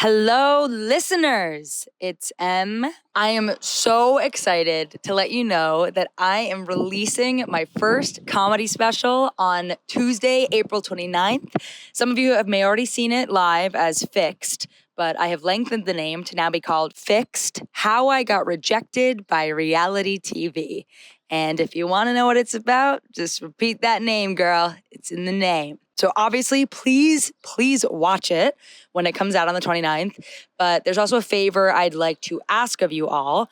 Hello, listeners. It's Em. I am so excited to let you know that I am releasing my first comedy special on Tuesday, April 29th. Some of you may already seen it live as Fixed, but I have lengthened the name to now be called Fixed: How I Got Rejected by Reality TV. And if you want to know what it's about, just repeat that name, girl. It's in the name. So obviously, please watch it when it comes out on the 29th. But there's also a favor I'd like to ask of you all.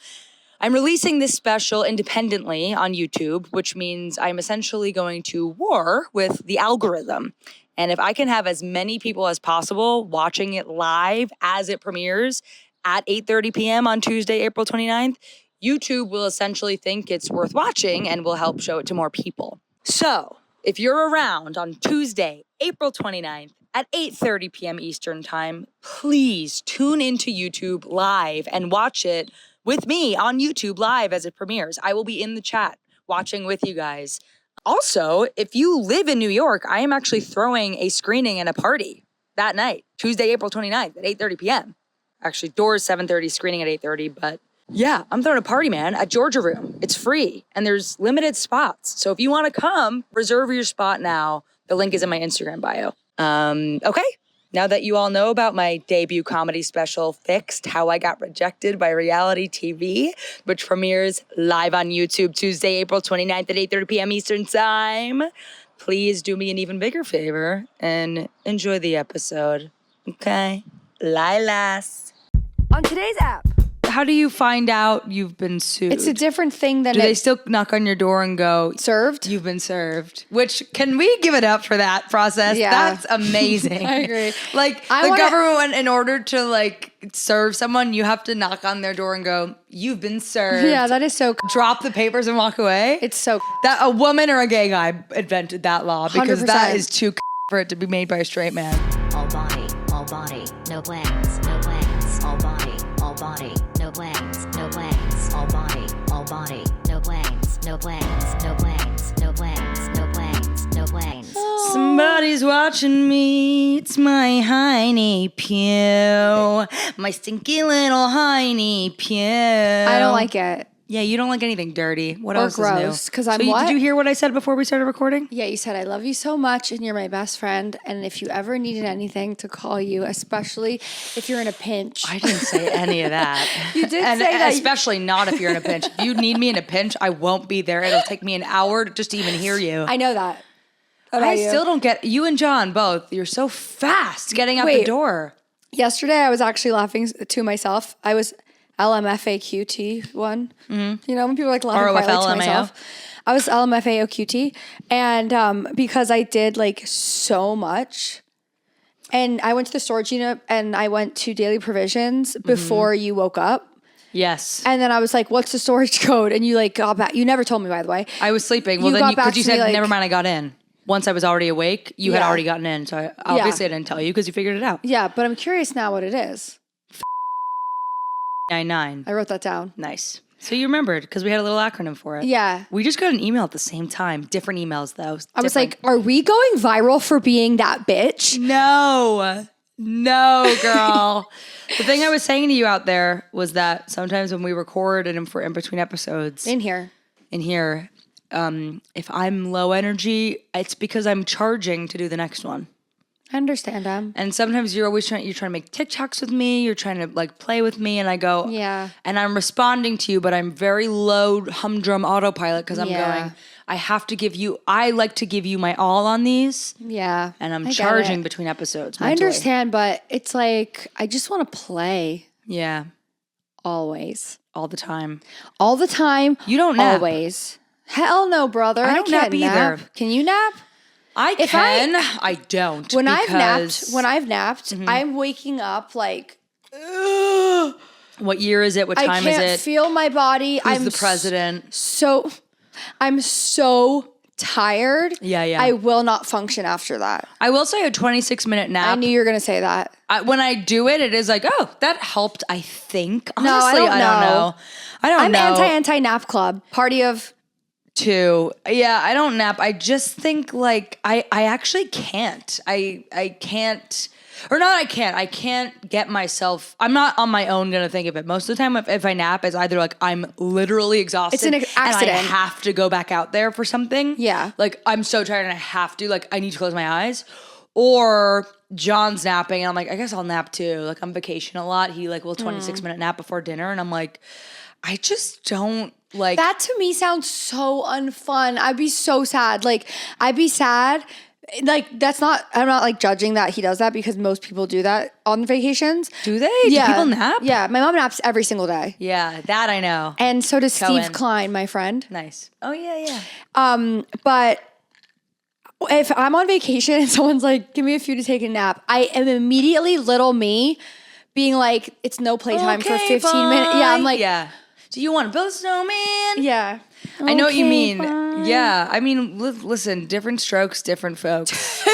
I'm releasing this special independently on YouTube, which means I'm essentially going to war with the algorithm. And if I can have as many people as possible watching it live as it premieres at 8:30 p.m. on Tuesday, April 29th, YouTube will essentially think it's worth watching and will help show it to more people. So if you're around on Tuesday, April 29th at 8:30 p.m. Eastern Time, please tune into YouTube live and watch it with me on YouTube live as it premieres. I will be in the chat watching with you guys. Also, if you live in New York, I am actually throwing a screening and a party that night, Tuesday, April 29th at 8:30 p.m. Actually, doors 7:30, screening at 8:30, but yeah, I'm throwing a party, man, at Georgia Room. It's free, and there's limited spots. So if you want to come, reserve your spot now. The link is in my Instagram bio. Okay, now that you all know about my debut comedy special, Fixed: How I Got Rejected by Reality TV, which premieres live on YouTube Tuesday, April 29th at 8:30 p.m. Eastern Time, please do me an even bigger favor and enjoy the episode, okay? Lilas. On today's app. How do you find out you've been sued? It's a different thing than Do they still knock on your door and go, served? You've been served. Which, can we give it up for that process? Yeah. That's amazing. I agree. Like, government, in order to like serve someone, you have to knock on their door and go, you've been served. Yeah, that is so Drop the papers and walk away. It's so that a woman or a gay guy invented that law because 100%. That is too for it to be made by a straight man. All body, no glands, no glands. All body, no glands, no glands. All body, no glands, no glands, no glands, no glands, no glands, no glands. Somebody's watching me. It's my hiney pew. My stinky little hiney pew. I don't like it. Yeah, you don't like anything dirty. What Or else gross, is new? 'cause I'm what? Did you hear what I said before we started recording? Yeah, you said I love you so much and you're my best friend. And if you ever needed anything, to call you, especially if you're in a pinch. I didn't say any of that. You did say that. Especially not if you're in a pinch. If you need me in a pinch, I won't be there. It'll take me an hour to just even hear you. I know that. I still don't get you and John both. You're so fast getting out the door. Yesterday, I was actually laughing to myself. I was LMFAQT one. Mm-hmm. You know, when people like laughing quietly to myself. I was LMFAOQT. And because I did like so much. And I went to the storage unit and I went to Daily Provisions before you woke up. Yes. And then I was like, what's the storage code? And you like got back. You never told me, by the way. I was sleeping. Well, then because you said, never mind, I got in. Once I was already awake, you had already gotten in. So I didn't tell you because you figured it out. Yeah, but I'm curious now what it is. 99. I wrote that down. Nice. So you remembered because we had a little acronym for it. Yeah. We just got an email at the same time. Different emails though. I was like, are we going viral for being that bitch? No, girl. The thing I was saying to you out there was that sometimes when we record and for in between episodes. In here. If I'm low energy, it's because I'm charging to do the next one. I understand, And sometimes you're trying to make TikToks with me. You're trying to like play with me, and I go, yeah. And I'm responding to you, but I'm very low humdrum autopilot because I'm going. I like to give you my all on these. Yeah, and I'm charging between episodes. Mentally. I understand, but it's like I just want to play. Yeah, always, all the time. You don't nap. Always. Hell no, brother. I don't nap either. Can you nap? I can. I don't. When I've napped, I'm waking up like. Ugh. What year is it? What time is it? I can't feel my body. Who's the president? I'm so tired. Yeah. I will not function after that. I will say a 26-minute nap. I knew you were going to say that. When I do it, it is like, oh, that helped, I think. Honestly, no, I don't know. I don't know. I'm anti-nap club. Party of too. Yeah, I don't nap. I just think like I actually can't. I can't. Or not I can't. I can't get myself. I'm not on my own gonna think of it. Most of the time if I nap, it's either like I'm literally exhausted. It's an accident. And I have to go back out there for something. Yeah. Like I'm so tired and I have to. Like I need to close my eyes. Or John's napping and I'm like, I guess I'll nap too. Like I'm vacation a lot. He like will 26-minute nap before dinner and I'm like, I just don't like. That to me sounds so unfun. I'd be so sad. Like I'd be sad. Like that's not, I'm not like judging that he does that because most people do that on vacations. Do they? Yeah. Do people nap? Yeah. My mom naps every single day. Yeah, that I know. And so does Cohen. Steve Klein, my friend. Nice. Oh yeah. But if I'm on vacation and someone's like, give me a few to take a nap, I am immediately little me being like, it's no playtime for 15 minutes. Yeah, I'm like, yeah. Do you want to build a snowman? Yeah. I know what you mean. Fine. Yeah. I mean, listen, different strokes, different folks.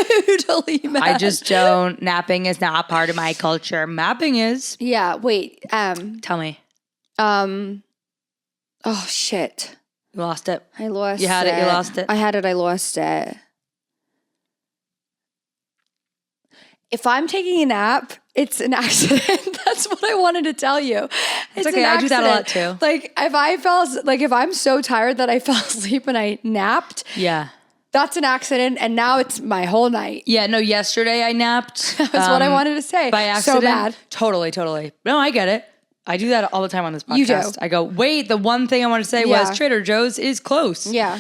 Totally mad. I just don't. Napping is not part of my culture. Mapping is. Yeah, wait. Tell me. Oh shit. You lost it. I lost it. You had it, you lost it. I had it, I lost it. If I'm taking a nap, it's an accident. That's what I wanted to tell you. It's okay. an I do that a lot accident. too. Like if I'm so tired that I fell asleep and I napped, Yeah. that's an accident. And now it's my whole night. Yeah. No, yesterday I napped. That's what I wanted to say. By accident. So bad. Totally. No, I get it. I do that all the time on this podcast. You do. I go, wait, the one thing I want to say Yeah. was Trader Joe's is close. Yeah.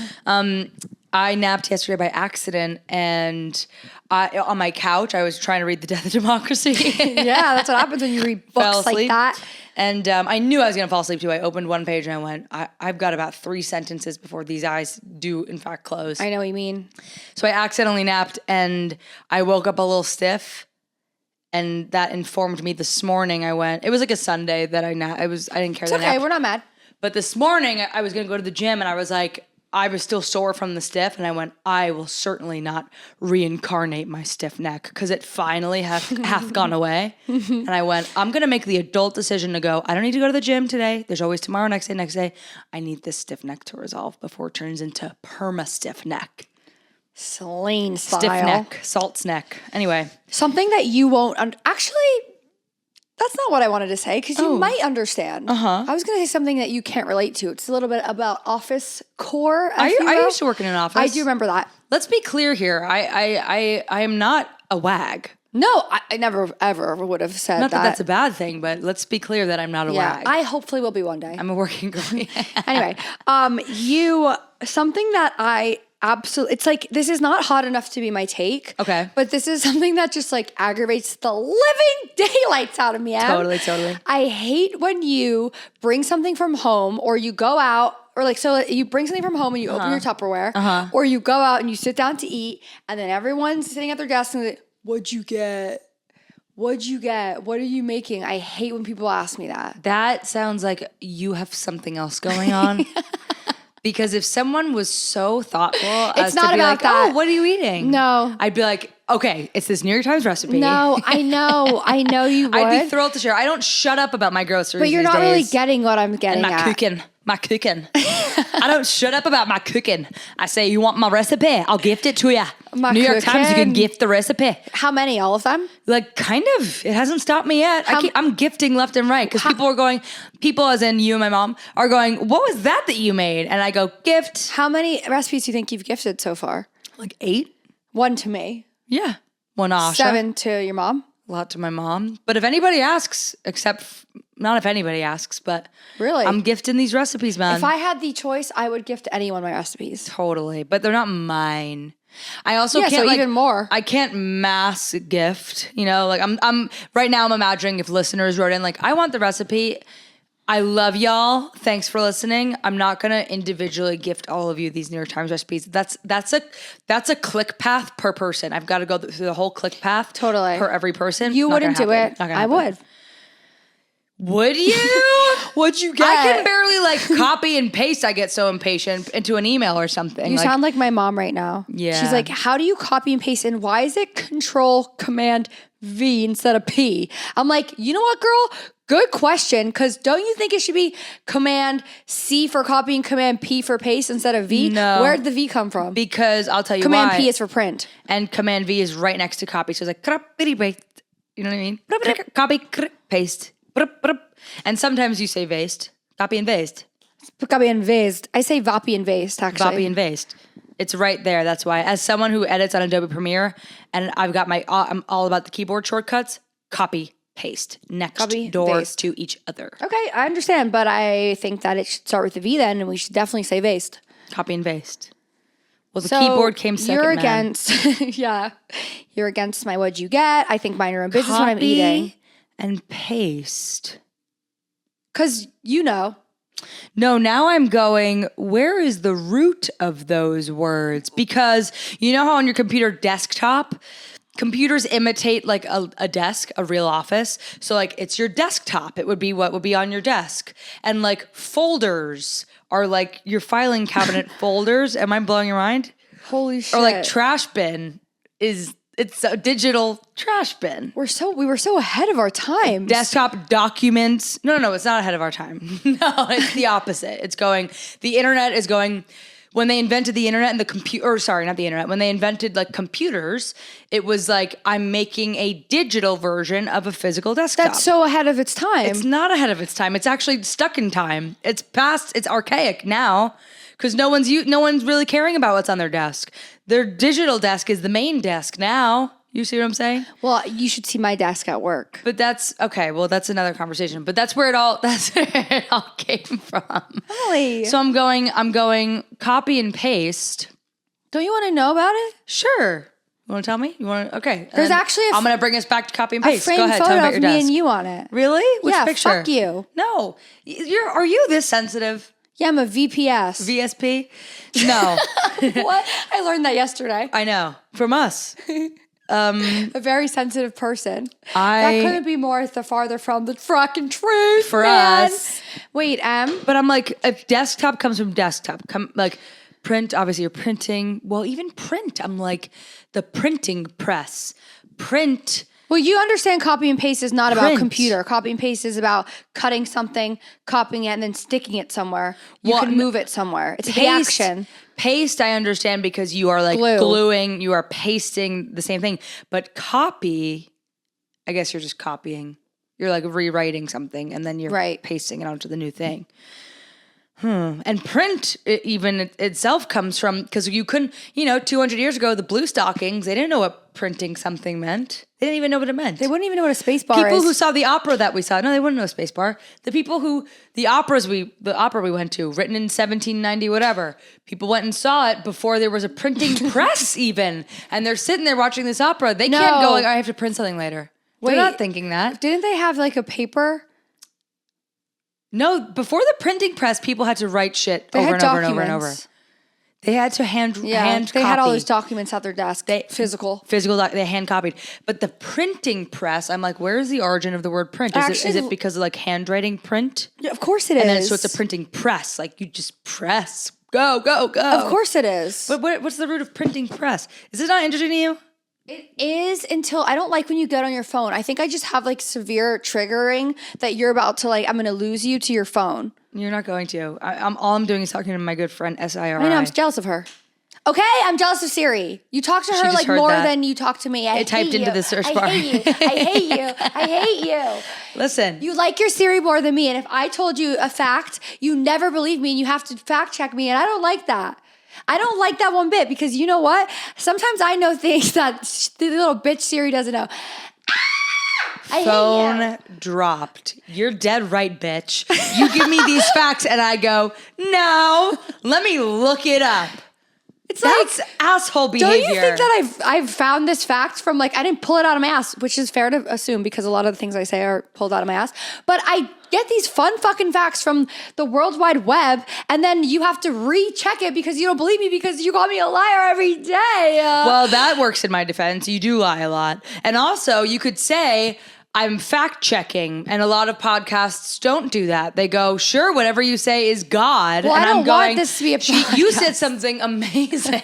I napped yesterday by accident and on my couch, I was trying to read The Death of Democracy. Yeah, that's what happens when you read Fell books like asleep. that. And I knew I was going to fall asleep too. I opened one page and I went, I've got about 3 sentences before these eyes do in fact close. I know what you mean. So I accidentally napped and I woke up a little stiff. And that informed me this morning. It was like a Sunday that I didn't care It's that I okay. napped. We're not mad. But this morning I was going to go to the gym and I was like, I was still sore from the stiff. And I went, I will certainly not reincarnate my stiff neck because it finally hath gone away. And I went, I'm going to make the adult decision to go, I don't need to go to the gym today. There's always tomorrow, next day. I need this stiff neck to resolve before it turns into perma-stiff neck. Slain style. Stiff neck, salt's neck. Anyway. Something that you won't actually, that's not what I wanted to say because you might understand. I was going to say something that you can't relate to. It's a little bit about office core. I used to work in an office. I do remember that. Let's be clear here. I am not a wag. No, I never ever would have said Not that that's a bad thing, but let's be clear that I'm not a wag. I hopefully will be one day. I'm a working girl. Anyway, something that I absolutely, it's like, this is not hot enough to be my take. Okay. But this is something that just like aggravates the living daylights out of me. Em. Totally. I hate when you bring something from home or you go out or like, so you bring something from home and you open your Tupperware or you go out and you sit down to eat and then everyone's sitting at their desk and they're like, what'd you get? What'd you get? What are you making? I hate when people ask me that. That sounds like you have something else going on. Because if someone was so thoughtful as not to be about like, that. oh, what are you eating? No. I'd be like, okay, it's this New York Times recipe. No, I know you would. I'd be thrilled to share. I don't shut up about my groceries But you're these not really days. getting what I'm getting And my at. cooking. I don't shut up about my cooking. I say, you want my recipe? I'll gift it to you. My New York Times, you can cooking. gift the recipe. How many? All of them? Like, kind of. It hasn't stopped me yet. I'm gifting left and right because people as in you and my mom, are going, what was that you made? And I go, gift. How many recipes do you think you've gifted so far? Like 8? 1 to me. Yeah. 1 Asha. 7 to your mom. A lot to my mom. But if anybody asks, not if anybody asks, but Really? I'm gifting these recipes, man. If I had the choice, I would gift anyone my recipes. Totally. But they're not mine. I also Yeah, can't so even more. I can't mass gift, like I'm right now I'm imagining if listeners wrote in like, I want the recipe. I love y'all. Thanks for listening. I'm not going to individually gift all of you these New York Times recipes. That's a click path per person. I've got to go through the whole click path Totally. per every person. You Not wouldn't gonna do happen. it. Not gonna I happen. would. Would you? What'd you get? I can barely copy and paste. I get so impatient into an email or something. You sound like my mom right now. Yeah. She's like, how do you copy and paste? And why is it Control Command V instead of P? I'm like, you know what, girl? Good question, because don't you think it should be Command C for copy and Command P for paste instead of V? No. Where'd the V come from? Because I'll tell you Command why. P is for print. And Command V is right next to copy. So it's like, paste. You know what I mean? Copy, paste. And sometimes you say paste. Copy and paste. Copy and paste. I say copy and paste, actually. Copy and paste. It's right there. That's why. As someone who edits on Adobe Premiere, and I've got I'm all about the keyboard shortcuts, copy, paste, next Copy, door paste. to each other. Okay, I understand, but I think that it should start with the V then, and we should definitely say paste. Copy and paste. Well, the So keyboard came second, You're man. against, yeah. You're against my what'd you get. I think mind your own business when I'm Copy eating. and paste. Because you know. No, now I'm going, where is the root of those words? Because you know how on your computer desktop, computers imitate like a desk, a real office. So like it's your desktop. It would be what would be on your desk. And like folders are like your filing cabinet folders. Am I blowing your mind? Holy shit. Or like trash bin it's a digital trash bin. We were so ahead of our time. Desktop documents. No, it's not ahead of our time. No, it's the opposite. The internet is going, when they invented the internet and the computer, sorry, not the internet, when they invented like computers, it was like, I'm making a digital version of a physical desktop. That's so ahead of its time. It's not ahead of its time. It's actually stuck in time. It's past, it's archaic now because no one's really caring about what's on their desk. Their digital desk is the main desk now. You see what I'm saying? Well, you should see my desk at work. But that's okay. Well, that's another conversation. But that's where it all came from. Really? So I'm going copy and paste. Don't you want to know about it? Sure. You want to tell me? You want to? Okay. There's actually I'm going to bring us back to copy and A paste. Go framed ahead. Tell me photo about of your me desk. and you on it. Really? Which Yeah, picture? fuck you. No. Are you this sensitive? Yeah, I'm a VPS. VSP? No. What? I learned that yesterday. I know. From us. A very sensitive person. That couldn't be more farther from the fucking truth, For man. us. Wait, But I'm like, if desktop comes from desktop, like print, obviously you're printing. Well, even print, I'm like the printing press. Print. Well, you understand copy and paste is not about Print. computer. Copy and paste is about cutting something, copying it, and then sticking it somewhere. You Well, can move it somewhere. It's the action. Paste, I understand because you are like gluing, you are pasting the same thing. But copy, I guess you're just copying. You're like rewriting something and then you're pasting it onto the new thing. And print even itself comes from, because you couldn't, 200 years ago, the blue stockings, they didn't know what printing something meant. They didn't even know what it meant. They wouldn't even know what a space bar is. People who saw the opera that we saw, no, they wouldn't know space bar. The people who, the opera we went to, written in 1790, whatever, people went and saw it before there was a printing press even. And they're sitting there watching this opera. They can't go like, I have to print something later. They're not thinking that. Didn't they have like a paper? No, before the printing press, people had to write shit over and over and over and over. They had to hand They copy. had all those documents at their desk. Physical. They hand copied. But the printing press, I'm like, where's the origin of the word print? Is it because of like handwriting print? Yeah, of course it is. And then so it's a printing press. Like you just press. Go, go, go. Of course it is. But what's the root of printing press? Is it not interesting to you? It is until I don't like when you get on your phone. I think I just have like severe triggering that you're about to I'm going to lose you to your phone. You're not going to. All I'm doing is talking to my good friend SIRI. I know, I'm jealous of her. Okay, I'm jealous of Siri. You talk to her like more than you talk to me. It typed into the search bar. I hate you. I hate you. I hate you. Listen. You like your Siri more than me. And if I told you a fact, you never believe me and you have to fact check me. And I don't like that. I don't like that one bit because you know what? Sometimes I know things that the little bitch Siri doesn't know. Phone dropped. You're dead right, bitch. You give me these facts and I go, no, let me look it up. That's asshole behavior. Don't you think that I've found this fact from I didn't pull it out of my ass, which is fair to assume because a lot of the things I say are pulled out of my ass. But I get these fun fucking facts from the World Wide Web, and then you have to recheck it because you don't believe me because you call me a liar every day. Well, that works in my defense. You do lie a lot. And also, you could say, I'm fact checking, and a lot of podcasts don't do that. They go, sure, whatever you say is God. Well, and I don't I'm going, want this to be a podcast. You said something amazing.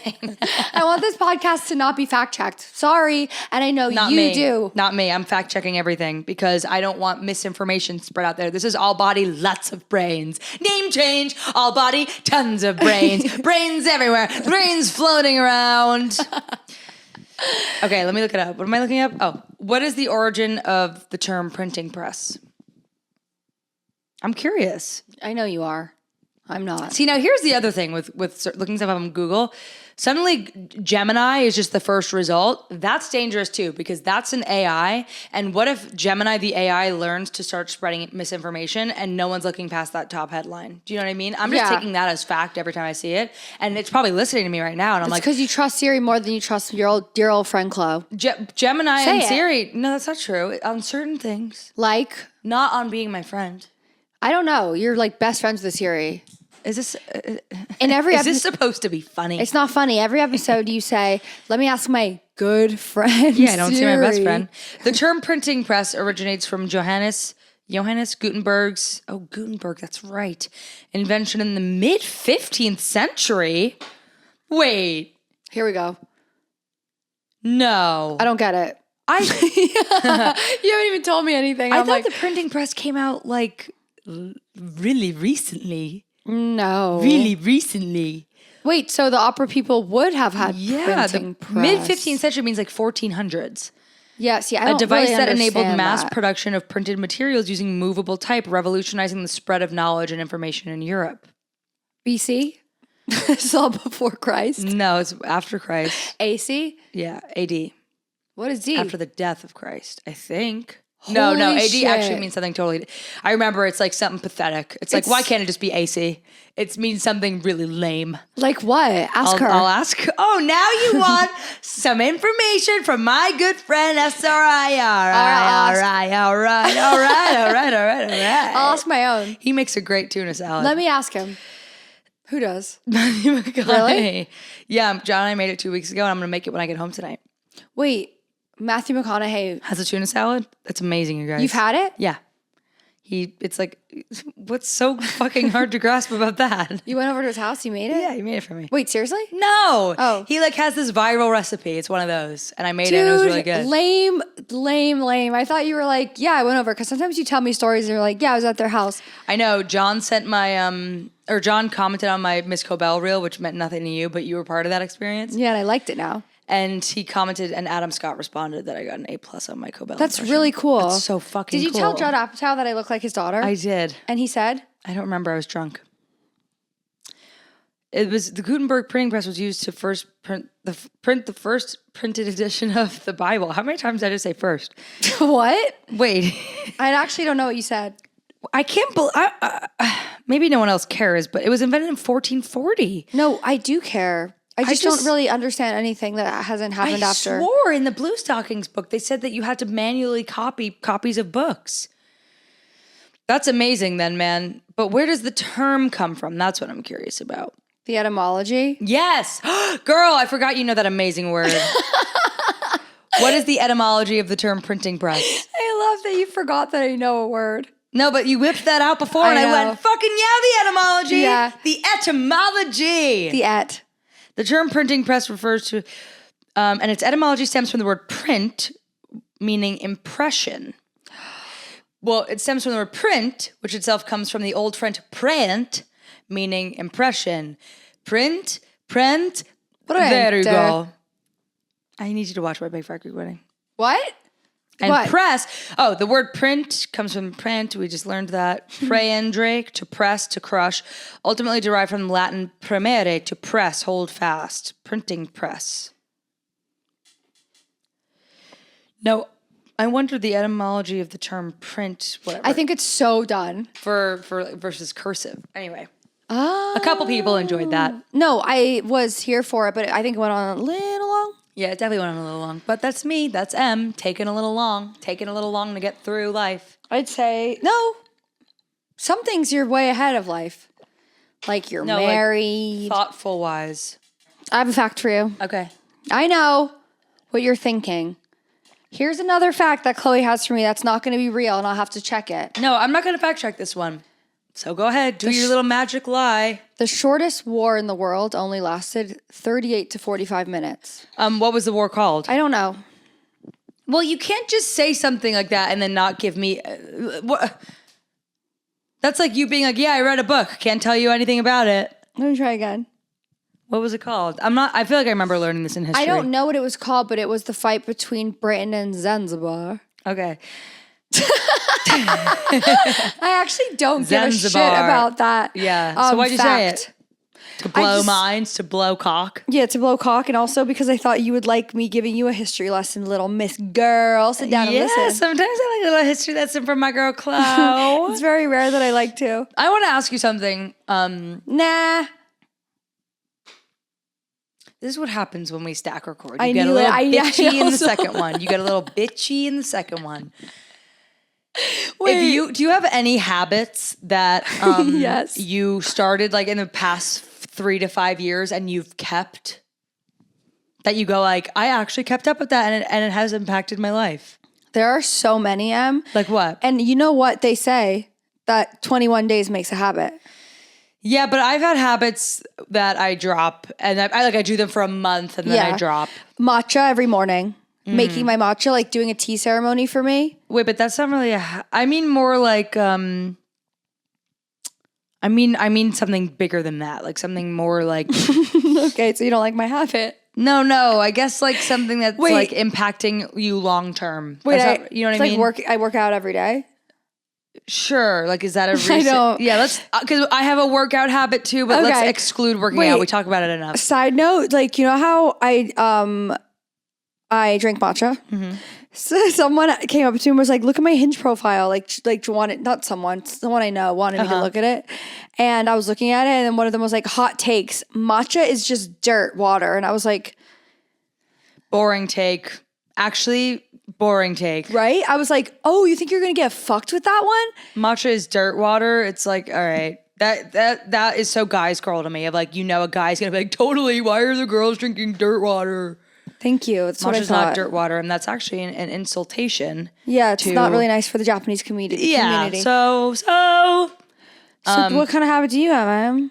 I want this podcast to not be fact checked. Sorry, and I know Not you me. do. Not me. I'm fact checking everything because I don't want misinformation spread out there. This is all body, lots of brains. Name change, all body, tons of brains. Brains everywhere. Brains floating around. Okay, let me look it up. What am I looking up? Oh, what is the origin of the term printing press? I'm curious. I know you are. I'm not. See, now here's the other thing with looking stuff up on Google. Suddenly, Gemini is just the first result. That's dangerous too, because that's an AI. And what if Gemini, the AI, learns to start spreading misinformation and no one's looking past that top headline? Do you know what I mean? I'm just taking that as fact every time I see it. And it's probably listening to me right now. And I'm like, because you trust Siri more than you trust your old friend Chlo. Gemini and it. Siri. No, that's not true. On certain things. Like, Not on being my friend. I don't know. You're like best friends with Siri. Is this In every is this supposed to be funny? It's not funny. Every episode you say, let me ask my good friend. Yeah, I don't see my best Siri. friend. The term printing press originates from Johannes Gutenberg's, Gutenberg, that's right, invention in the mid 15th century. Wait, Here we go. no. I don't get it. You haven't even told me anything. I I'm thought like, the printing press came out like really recently. no. Really recently. Wait, so the opera people would have had Yeah, the printing press. mid 15th century means like 1400s. Yeah, see, I A don't device really that enabled understand mass that. production of printed materials using movable type, revolutionizing the spread of knowledge and information in Europe. BC? It's all before Christ. No, it's after Christ. AC? Yeah, AD. What is D? After the death of Christ, I think. No, Holy AD shit. actually means something totally. I remember it's like something pathetic. It's like, why can't it just be AC? It means something really lame. Like what? Ask her. I'll ask. Oh, now you want some information from my good friend SRI. All right. I'll ask my own. He makes a great tuna salad. Let me ask him. Who does? Matthew McConaughey. Really? Yeah, John and I made it 2 weeks ago, and I'm going to make it when I get home tonight. Wait, Matthew McConaughey. Has a tuna salad? That's amazing, you guys. You've had it? Yeah. It's like, what's so fucking hard to grasp about that? You went over to his house? You made it? Yeah, he made it for me. Wait, seriously? No. Oh. He like has this viral recipe. It's one of those. And I made it and it was really good. Lame. I thought you were like, yeah, I went over. Because sometimes you tell me stories and you're like, yeah, I was at their house. I know. John sent my, John commented on my Miss Cobell reel, which meant nothing to you, but you were part of that experience. Yeah, and I liked it now. And he commented, and Adam Scott responded that I got an A+ on my Cobell. That's impression. really cool. That's so fucking Did you cool. tell Judd Apatow that I look like his daughter? I did. And he said? I don't remember. I was drunk. It was the Gutenberg printing press was used to first print the first printed edition of the Bible. How many times did I just say first? What? Wait, I actually don't know what you said. I can't believe. Maybe no one else cares, but it was invented in 1440. No, I do care. I just just- don't really understand anything that hasn't happened I after. swore in the Blue Stockings book they said that you had to manually copy copies of books. That's amazing, then, man. But where does the term come from? That's what I'm curious about. The etymology? Yes. Girl, I forgot you know that amazing word. What is the etymology of the term printing press? I love that you forgot that I know a word. No, but you whipped that out before and I know. went, fucking yeah, the etymology. Yeah. The etymology. The et. The term printing press refers to, and its etymology stems from the word print, meaning impression. Well, it stems from the word print, which itself comes from the old French print, meaning impression. Print. There you go. I need you to watch my Big Fat Greek Wedding. What? And What? press. Oh, the word print comes from print. We just learned that. Praendrake, to press, to crush. Ultimately derived from Latin premere, to press, hold fast. Printing press. No, I wonder the etymology of the term print, whatever. I think it's so done. for versus cursive. Anyway, Oh. a couple people enjoyed that. No, I was here for it, but I think it went on a little long. Yeah, it definitely went on a little long. But that's me. That's M. Taking a little long to get through life. I'd say, no. Some things you're way ahead of life. Like you're No, like, married. Thoughtful wise. I have a fact for you. Okay. I know what you're thinking. Here's another fact that Chloe has for me that's not going to be real, and I'll have to check it. No, I'm not going to fact check this one. So go ahead, do your little magic lie. The shortest war in the world only lasted 38 to 45 minutes. What was the war called? I don't know. Well, you can't just say something like that and then not give me... what? That's like you being like, yeah, I read a book. Can't tell you anything about it. Let me try again. What was it called? I feel like I remember learning this in history. I don't know what it was called, but it was the fight between Britain and Zanzibar. Okay. I actually don't give a shit about that. Yeah. So why'd you say it? To blow minds, to blow cock? Yeah, to blow cock, and also because I thought you would like me giving you a history lesson, little Miss Girl. Sit down and listen. Yeah, sometimes I like a little history lesson from my girl, chlo. It's very rare that I like to. I want to ask you something. Nah. This is what happens when we stack record. You get a little bitchy in the also. second one. You get a little bitchy in the second one. Wait. Do you have any habits that Yes. you started like in the past 3 to 5 years and you've kept that you go like, I actually kept up with that and it has impacted my life? There are so many, Em. Like what? And you know what they say? That 21 days makes a habit. Yeah, but I've had habits that I drop and I do them for a month and then I drop. Matcha every morning. Making my matcha, like doing a tea ceremony for me. Wait, but that's not really I mean more like I mean something bigger than that. Like something more like Okay, so you don't like my habit. No, I guess like something that's like impacting you long term. Wait, you know what I mean? I work out every day. Sure. Like, is that a recent? I don't. Yeah, let's, because I have a workout habit too, but let's exclude working out. We talk about it enough. Side note, like, you know how I drink matcha? Mm-hmm. So someone came up to me and was like, look at my Hinge profile. Like not someone I know wanted me to look at it. And I was looking at it and then one of them was like, hot takes. Matcha is just dirt water. And I was like, boring take. Actually, boring take. Right? I was like, oh, you think you're going to get fucked with that one? Matcha is dirt water. It's like, all right. That is so guys girl to me. Of like, a guy's going to be like, totally, why are the girls drinking dirt water? Thank you. That's what I thought. Not dirt water, and that's actually an insultation. Yeah, it's not really nice for the Japanese community. Yeah, so what kind of habit do you have, Em?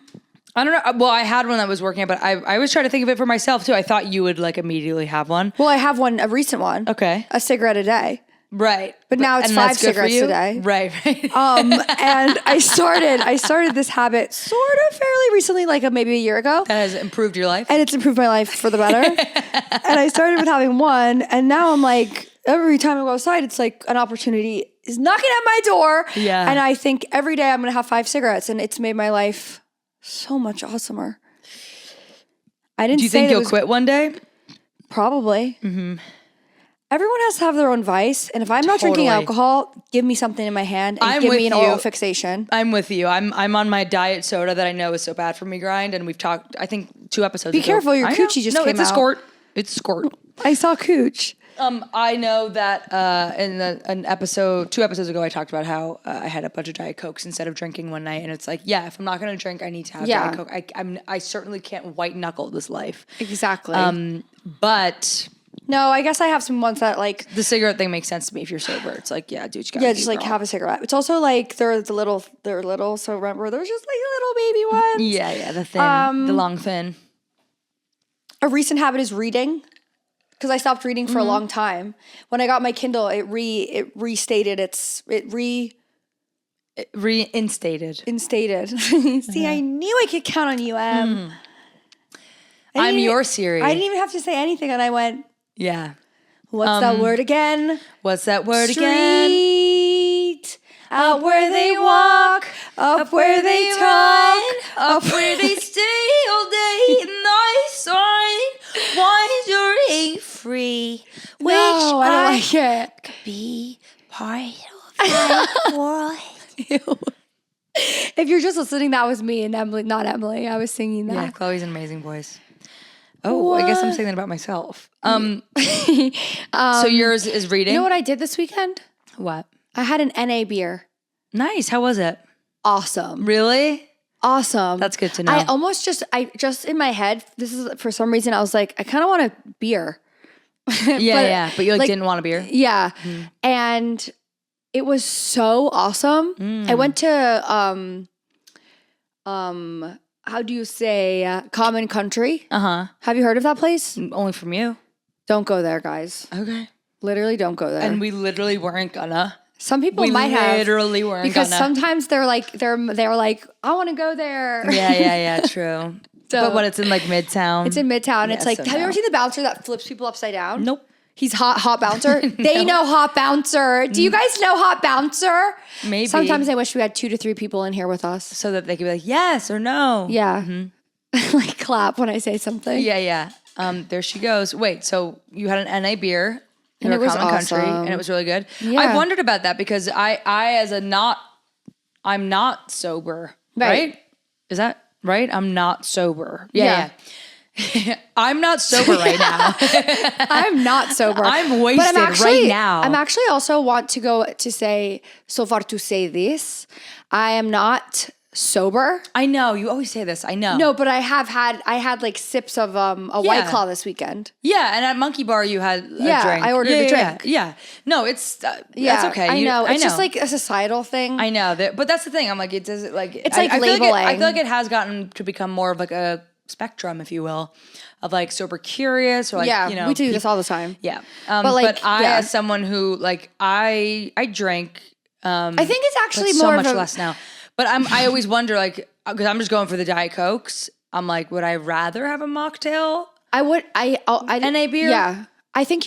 I don't know. Well, I had one that was working, but I was trying to think of it for myself too. I thought you would like immediately have one. Well, I have a recent one. Okay. A cigarette a day. Right. But now it's 5 cigarettes a day. Right. And I started this habit sort of fairly recently, like maybe a year ago. That has improved your life? And it's improved my life for the better. And I started with having one, and now I'm like, every time I go outside, it's like an opportunity is knocking at my door. Yeah. And I think every day I'm going to have 5 cigarettes, and it's made my life so much awesomer. I didn't. Do you think you'll quit one day? Probably. Mm-hmm. Everyone has to have their own vice, and if I'm not drinking alcohol, give me something in my hand and give me an oral fixation. I'm with you. I'm on my diet soda that I know is so bad for me grind, and we've talked, I think, 2 episodes ago. Be careful, your coochie just came out. No, it's a squirt. It's a squirt. I saw cooch. I know that in an episode, 2 episodes ago, I talked about how I had a bunch of Diet Cokes instead of drinking one night, and it's like, yeah, if I'm not going to drink, I need to have Diet Coke. I certainly can't white knuckle this life. Exactly. But no, I guess I have some ones that like the cigarette thing makes sense to me if you're sober. It's like, yeah, dude, you gotta just like have a cigarette. It's also like they're little. So remember, there's just like little baby ones. Yeah, the thin, the long thin. A recent habit is reading. Because I stopped reading for a long time. When I got my Kindle, it reinstated. Instated. See, I knew I could count on you, Em. I'm your Siri. I didn't even have to say anything, and I went, yeah. What's that word again? What's that word again? Street. Out where they walk, up where they talk, up where they stay all day in the sun, wandering free. Which I don't like it. Could be part of that world. If you're just listening, that was me and Emily, not Emily. I was singing that. Yeah, Chloe's an amazing voice. Oh, I guess I'm saying that about myself. So yours is reading? You know what I did this weekend? What? I had an NA beer. Nice. How was it? Awesome. Really? Awesome. That's good to know. I just in my head, this is for some reason I was like, I kind of want a beer. Yeah. But you didn't want a beer? Yeah. And it was so awesome. I went to, how do you say, Common Country? Have you heard of that place? Only from you. Don't go there, guys. Okay. Literally don't go there. And we literally weren't gonna. Some people might have. We literally weren't because gonna. sometimes they're like, I want to go there. Yeah, true. So, but what, it's in like Midtown? It's in Midtown. It's like, so have you ever seen the bouncer that flips people upside down? Nope. He's hot bouncer. They know hot bouncer. Do you guys know hot bouncer? Maybe. Sometimes I wish we had 2 to 3 people in here with us. So that they could be like, yes or no. Yeah. Like clap when I say something. Yeah. There she goes. Wait, so you had an NA beer in it was Common Country, awesome. and it was really good. Yeah. I've wondered about that because I'm not sober, right? Is that right? I'm not sober. Yeah. I'm not sober right now. I'm not sober. I'm wasted right now. I'm actually also want to go to say, so far to say this, I am not sober. I know, you always say this. I know. No, but I had like sips of a White Claw this weekend. Yeah, and at Monkey Bar you had a drink. I ordered a drink. Yeah. No, it's that's okay. I know. It's just like a societal thing. I know that, but that's the thing. I'm like, it does like it's like I labeling. I feel like it has gotten to become more of like a spectrum, if you will, of like sober curious or like we do this all the time. Yeah, but as someone who like I drink. I think it's actually so more much of less now. But I always wonder, like, because I'm just going for the Diet Cokes. I'm like, would I rather have a mocktail? I would. NA beer. Yeah, I think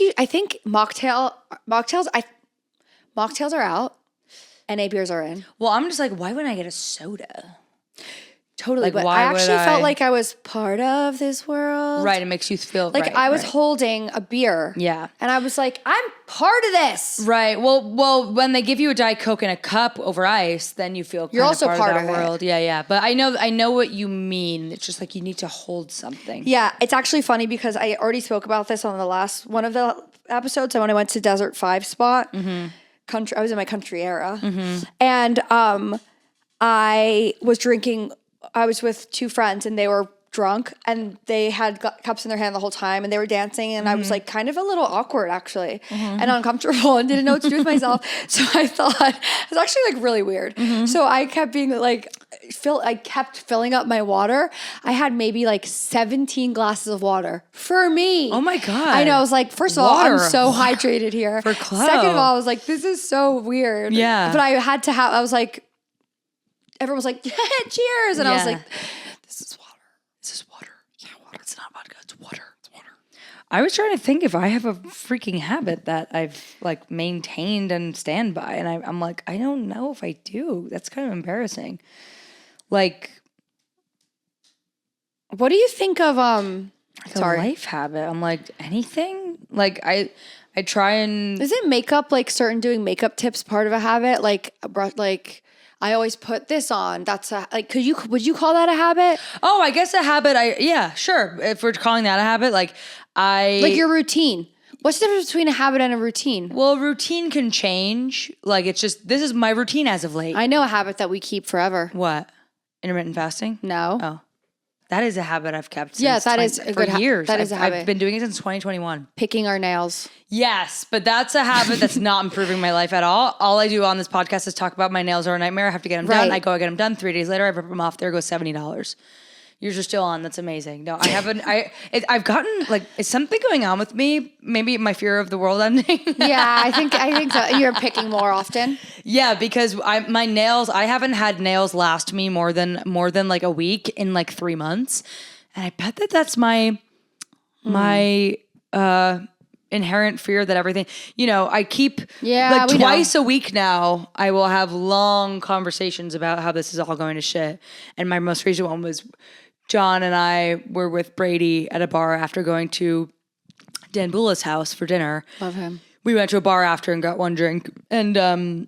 mocktails are out. NA beers are in. Well, I'm just like, why wouldn't I get a soda? Totally, Like, but why I actually would felt like I was part of this world. Right, it makes you feel like right, I was right. holding a beer. Yeah. And I was like, I'm part of this. Right. Well, when they give you a Diet Coke in a cup over ice, then you feel You're also part of that world. Yeah. But I know what you mean. It's just like you need to hold something. Yeah, it's actually funny because I already spoke about this on the last one of the episodes. So when I went to Desert 5 spot, country, I was in my country era. And I was drinking. I was with 2 friends and they were drunk and they had cups in their hand the whole time and they were dancing and I was like kind of a little awkward actually and uncomfortable and didn't know what to do with myself. So I thought it was actually like really weird. So I kept being like, I kept filling up my water. I had maybe like 17 glasses of water for me. Oh my God. I know. I was like, first of all, I'm so hydrated here. For chlo. Second of all, I was like, this is so weird. Yeah. But I had to have, I was like, everyone was like, cheers. And I was like, this is water. This is water. Yeah, water. It's not vodka. It's water. It's water. I was trying to think if I have a freaking habit that I've like maintained and stand by. And I'm like, I don't know if I do. That's kind of embarrassing. Like, what do you think of, a life habit? I'm like, anything? Like I try and. Isn't makeup, like doing makeup tips part of a habit? Like I always put this on. That's would you call that a habit? Oh, I guess a habit. Yeah, sure. If we're calling that a habit, like your routine. What's the difference between a habit and a routine? Well, routine can change. Like it's just, this is my routine as of late. I know a habit that we keep forever. What? Intermittent fasting? No. Oh. That is a habit I've kept is a good years. That is a habit. I've been doing it since 2021. Picking our nails. Yes, but that's a habit that's not improving my life at all. All I do on this podcast is talk about my nails are a nightmare. I have to get them done. I get them done. 3 days later, I rip them off. There goes $70. Yours are still on. That's amazing. No, I haven't. I've gotten like, is something going on with me? Maybe my fear of the world ending. Yeah, I think so. You're picking more often. Yeah, because my nails. I haven't had nails last me more than like a week in like 3 months, and I bet that's my inherent fear that everything. I keep like twice a week now. I will have long conversations about how this is all going to shit, and my most recent one was. John and I were with Brady at a bar after going to Dan Bula's house for dinner. Love him. We went to a bar after and got one drink, and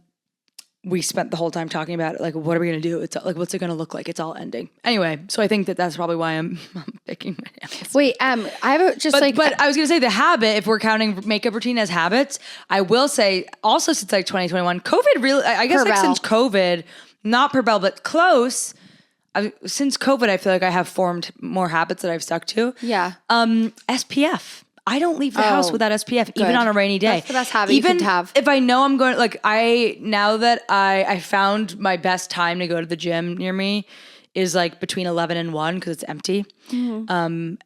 we spent the whole time talking about it. Like, what are we going to do? It's like, what's it going to look like? It's all ending. Anyway, so I think that's probably why I'm picking my nails. Wait, I have But I was going to say the habit, if we're counting makeup routine as habits, I will say also since like 2021, COVID really, I guess like since COVID, not per bell, but close. Since COVID, I feel like I have formed more habits that I've stuck to. Yeah. SPF. I don't leave the house without SPF, even on a rainy day. That's the best habit you could have. If I know I'm going, like now that I found my best time to go to the gym near me is like between 11 and 1 because it's empty. And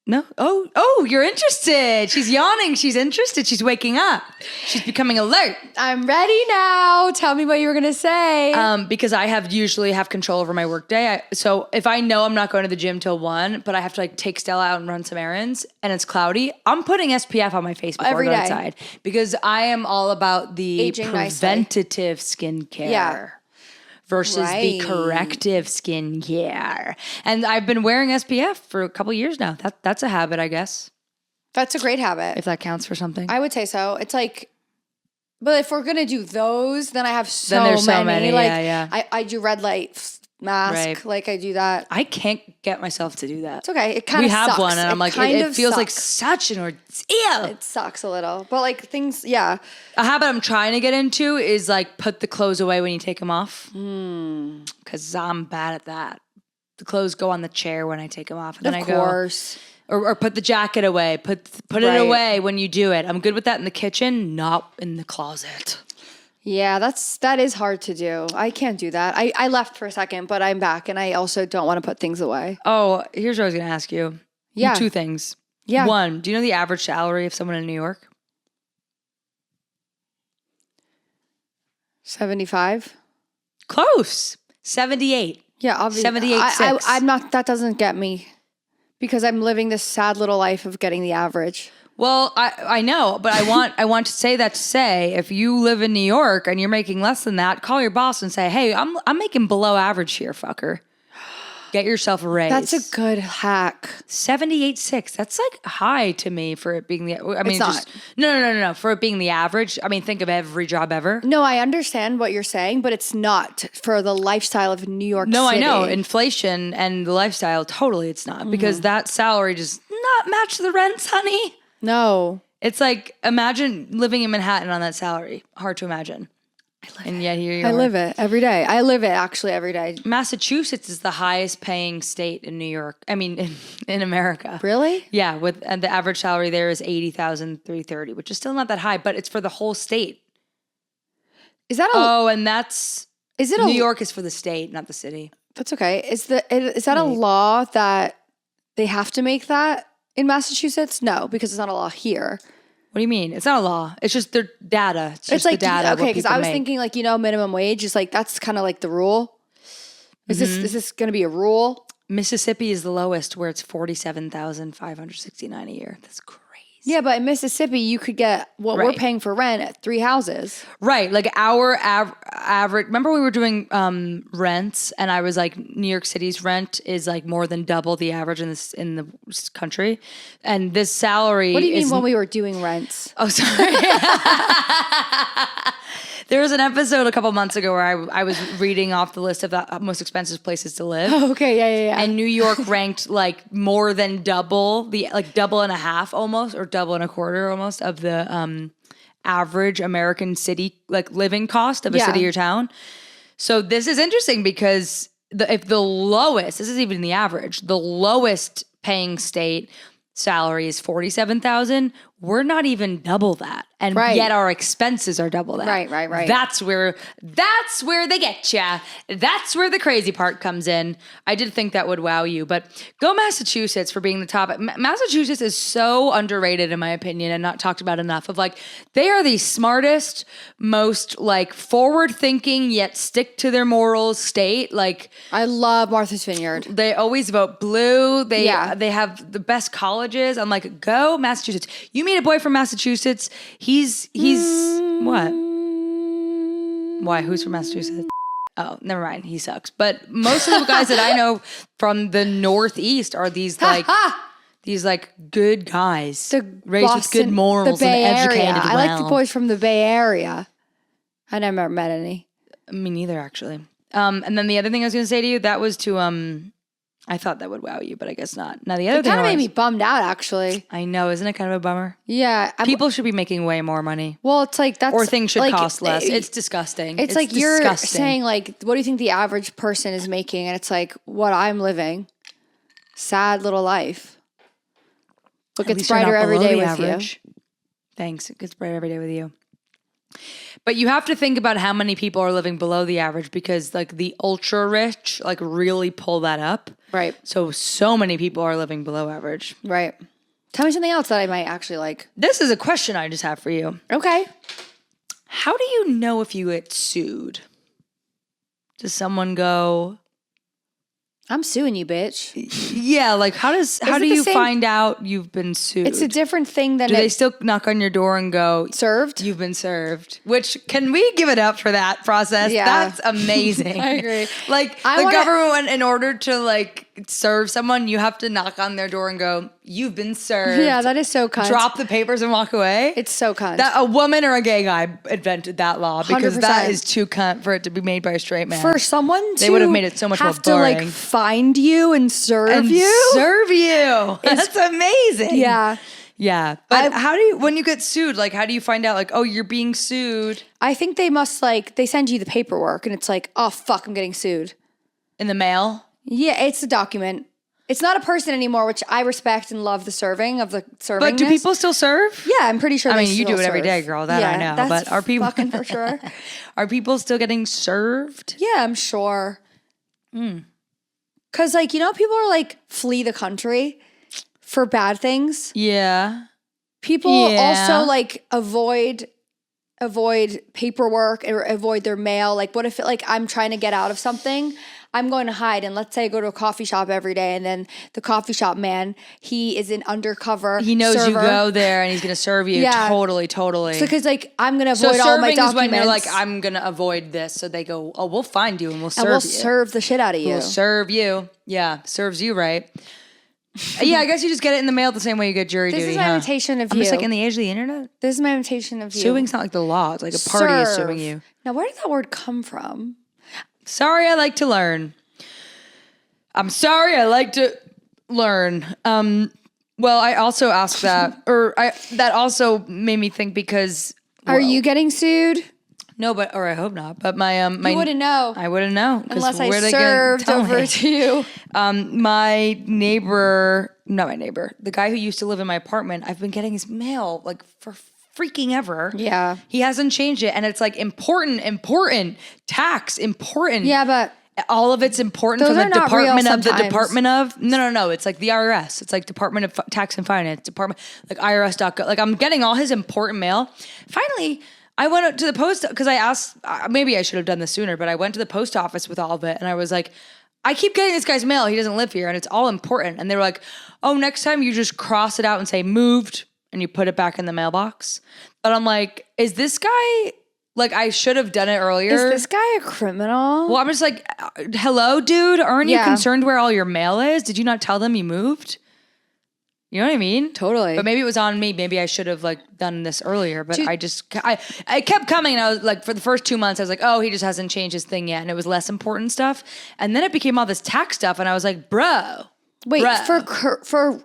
no. Oh, you're interested. She's yawning. She's interested. She's waking up. She's becoming alert. I'm ready now. Tell me what you were going to say. Because I usually have control over my work day. So if I know I'm not going to the gym till 1, but I have to like take Stella out and run some errands and it's cloudy, I'm putting SPF on my face before Every I go day. outside because I am all about the Aging preventative skincare. Yeah. Versus the corrective skincare. And I've been wearing SPF for a couple years now. That's a habit, I guess. That's a great habit. If that counts for something. I would say so. It's like, but if we're going to do those, then I have Then there's so many. Like, yeah. I do red light mask. Right. Like I do that. I can't get myself to do that. It's okay. It kind of sucks. We have one and I'm like, it feels like sucks. such an ordeal. It sucks a little. But like things, yeah. A habit I'm trying to get into is like put the clothes away when you take them off. Because I'm bad at that. The clothes go on the chair when I take them off. And then I go. Of course. Or put the jacket away. Put it away when you do it. I'm good with that in the kitchen, not in the closet. Yeah, that is hard to do. I can't do that. I left for a second, but I'm back, and I also don't want to put things away. Oh, here's what I was going to ask you. Yeah. 2 things. Yeah. 1, do you know the average salary of someone in New York? 75? Close. 78. Yeah, obviously. 78.6. I'm not, that doesn't get me because I'm living this sad little life of getting the average. Well, I know, but I want to say that to say if you live in New York and you're making less than that, call your boss and say, "Hey, I'm making below average here, fucker. Get yourself a raise." That's a good hack. 78.6. That's like high to me for it being the. I mean, It's not. just no. For it being the average. I mean, think of every job ever. No, I understand what you're saying, but it's not for the lifestyle of New York City. No, I know inflation and the lifestyle. Totally, it's not because that salary does not match the rents, honey. No. It's like, imagine living in Manhattan on that salary. Hard to imagine. And yet here you are. I live it every day. I live it actually every day. Massachusetts is the highest paying state in New York. I mean, in America. Really? Yeah, and the average salary there is $80,330, which is still not that high, but it's for the whole state. Is that and that's New York is for the state, not the city. That's okay. Is that a law that they have to make that in Massachusetts? No, because it's not a law here. What do you mean? It's not a law. It's just their data. It's just like the data. Okay, because I was thinking like, minimum wage is like, that's kind of like the rule. Is this going to be a rule? Mississippi is the lowest where it's $47,569 a year. That's crazy. Yeah, but in Mississippi, you could get what we're paying for rent at 3 houses. Right. Like our average, remember we were doing rents and I was like, New York City's rent is like more than double the average in the country. And this salary What do you mean when we were doing rents? Oh, sorry. There was an episode a couple months ago where I was reading off the list of the most expensive places to live. Oh, okay, yeah. And New York ranked like more than double double and a half almost, or double and a quarter almost of the average American city like living cost of a city or town. So this is interesting because if the lowest, this is even the average, the lowest paying state salary is $47,000, we're not even double that. And yet our expenses are double that. Right. That's where they get ya. That's where the crazy part comes in. I did think that would wow you, but go Massachusetts for being the top. Massachusetts is so underrated in my opinion and not talked about enough of like, they are the smartest, most like forward thinking yet stick to their morals state. Like I love Martha's Vineyard. They always vote blue. They have the best colleges. I'm like, go Massachusetts. You meet a boy from Massachusetts, he's what? Why? Who's from Massachusetts? Oh, never mind. He sucks. But most of the guys that I know from the Northeast are these good guys, raised with good morals and educated well. I like the boys from the Bay Area. I never met any. Me neither, actually. And then the other thing I was going to say to you, that was to I thought that would wow you, but I guess not. Now the other thing kind of made me bummed out, actually. I know, isn't it kind of a bummer? Yeah, people should be making way more money. Well, it's like that's or things should like, cost less. It's disgusting. It's like disgusting. You're saying like, what do you think the average person is making? And it's like what I'm living. Sad little life. It gets brighter every day with you. Thanks. It gets brighter every day with you. But you have to think about how many people are living below the average because like the ultra rich like really pull that up. Right. So many people are living below average. Right. Tell me something else that I might actually like. This is a question I just have for you. Okay. How do you know if you get sued? Does someone go, I'm suing you, bitch. yeah, like how do you find out you've been sued? It's a different thing than do they still knock on your door and go, served? You've been served. Which, can we give it up for that process? Yeah. That's amazing. I agree. Like government, in order to like serve someone, you have to knock on their door and go, you've been served. Yeah, that is so cunt. Drop the papers and walk away. It's so cunt. That a woman or a gay guy invented that law because 100%. that is too cunt for it to be made by a straight man. For someone to they would have made it so much more have boring. to like find you and serve you. That's amazing. Yeah. Yeah. But how do you, when you get sued, like how do you find out like, oh, you're being sued? I think they must like, they send you the paperwork and it's like, oh fuck, I'm getting sued. In the mail? Yeah, it's a document. It's not a person anymore, which I respect and love the serving of the serving. But do people still serve? Yeah, I'm pretty sure. I mean, you do it every day, girl. That I know. That's but are people fucking for sure? Are people still getting served? Yeah, I'm sure. Because like, you know, people are like flee the country for bad things. Yeah. People also like avoid paperwork or avoid their mail. Like what if like I'm trying to get out of something, I'm going to hide, and let's say I go to a coffee shop every day and then the coffee shop man, he is an undercover He knows server. you go there and he's going to serve you. Yeah. Totally. So because like I'm going to avoid all my documents. So serving is when you're like, I'm going to avoid this. So they go, oh, we'll find you and we'll serve you. And we'll serve the shit out of you. We'll serve you. Yeah, serves you right. Yeah, I guess you just get it in the mail the same way you get jury duty. This is my imitation of I'm you. just like in the age of the internet. This is my imitation of you. Suing's not like the law. It's like a party is suing you. Now, where did that word come from? Sorry, I like to learn. I'm sorry, I like to learn. Well, I also asked that, that also made me think because. Are you getting sued? No, or I hope not. But my you wouldn't know. I wouldn't know unless I served over to you. My neighbor, not my neighbor, the guy who used to live in my apartment. I've been getting his mail like for freaking ever. Yeah, he hasn't changed it, and it's like important, tax, important. Yeah, but. All of it's important from the department of the department of no. It's like the IRS. It's like Department of Tax and Finance department, like IRS.gov. Like I'm getting all his important mail. Finally, I went up to the post because I asked. Maybe I should have done this sooner, but I went to the post office with all of it, and I was like, I keep getting this guy's mail. He doesn't live here, and it's all important. And they were like, oh, next time you just cross it out and say moved, and you put it back in the mailbox. But I'm like, is this guy? Like, I should have done it earlier. Is this guy a criminal? Well, I'm just like, hello, dude. Aren't you concerned where all your mail is? Did you not tell them you moved? You know what I mean? Totally. But maybe it was on me. Maybe I should have like done this earlier. But I kept coming. And I was like, for the first 2 months, I was like, oh, he just hasn't changed his thing yet. And it was less important stuff. And then it became all this tax stuff. And I was like, bro. Wait, bro.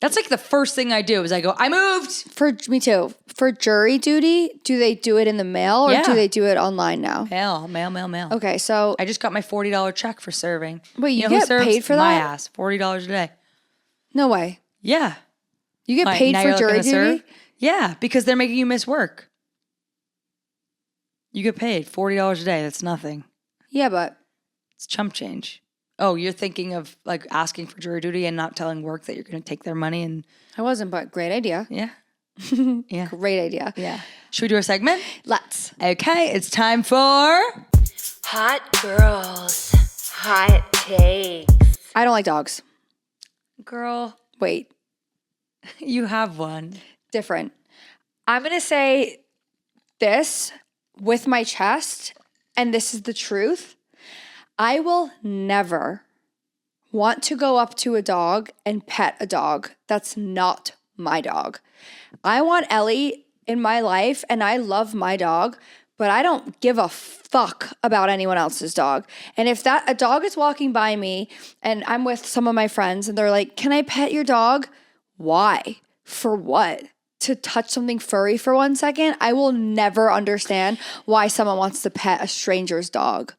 That's like the first thing I do is I go, I moved. For me too. For jury duty, do they do it in the mail or do they do it online now? Mail. Okay, so I just got my $40 check for serving. Wait, you get paid for that? My ass, $40 a day. No way. Yeah. You get paid for jury duty? Serve? Yeah, because they're making you miss work. You get paid $40 a day. That's nothing. Yeah, but it's chump change. Oh, you're thinking of like asking for jury duty and not telling work that you're going to take their money and... I wasn't, but great idea. Yeah. Yeah. Great idea. Yeah. Should we do a segment? Let's. Okay, it's time for... Hot Girls, Hot Takes. I don't like dogs. Girl. Wait. You have one. Different. I'm going to say this with my chest, and this is the truth. I will never want to go up to a dog and pet a dog that's not my dog. I want Ellie in my life, and I love my dog, but I don't give a fuck about anyone else's dog. And if a dog is walking by me and I'm with some of my friends and they're like, can I pet your dog? Why? For what? To touch something furry for 1 second? I will never understand why someone wants to pet a stranger's dog.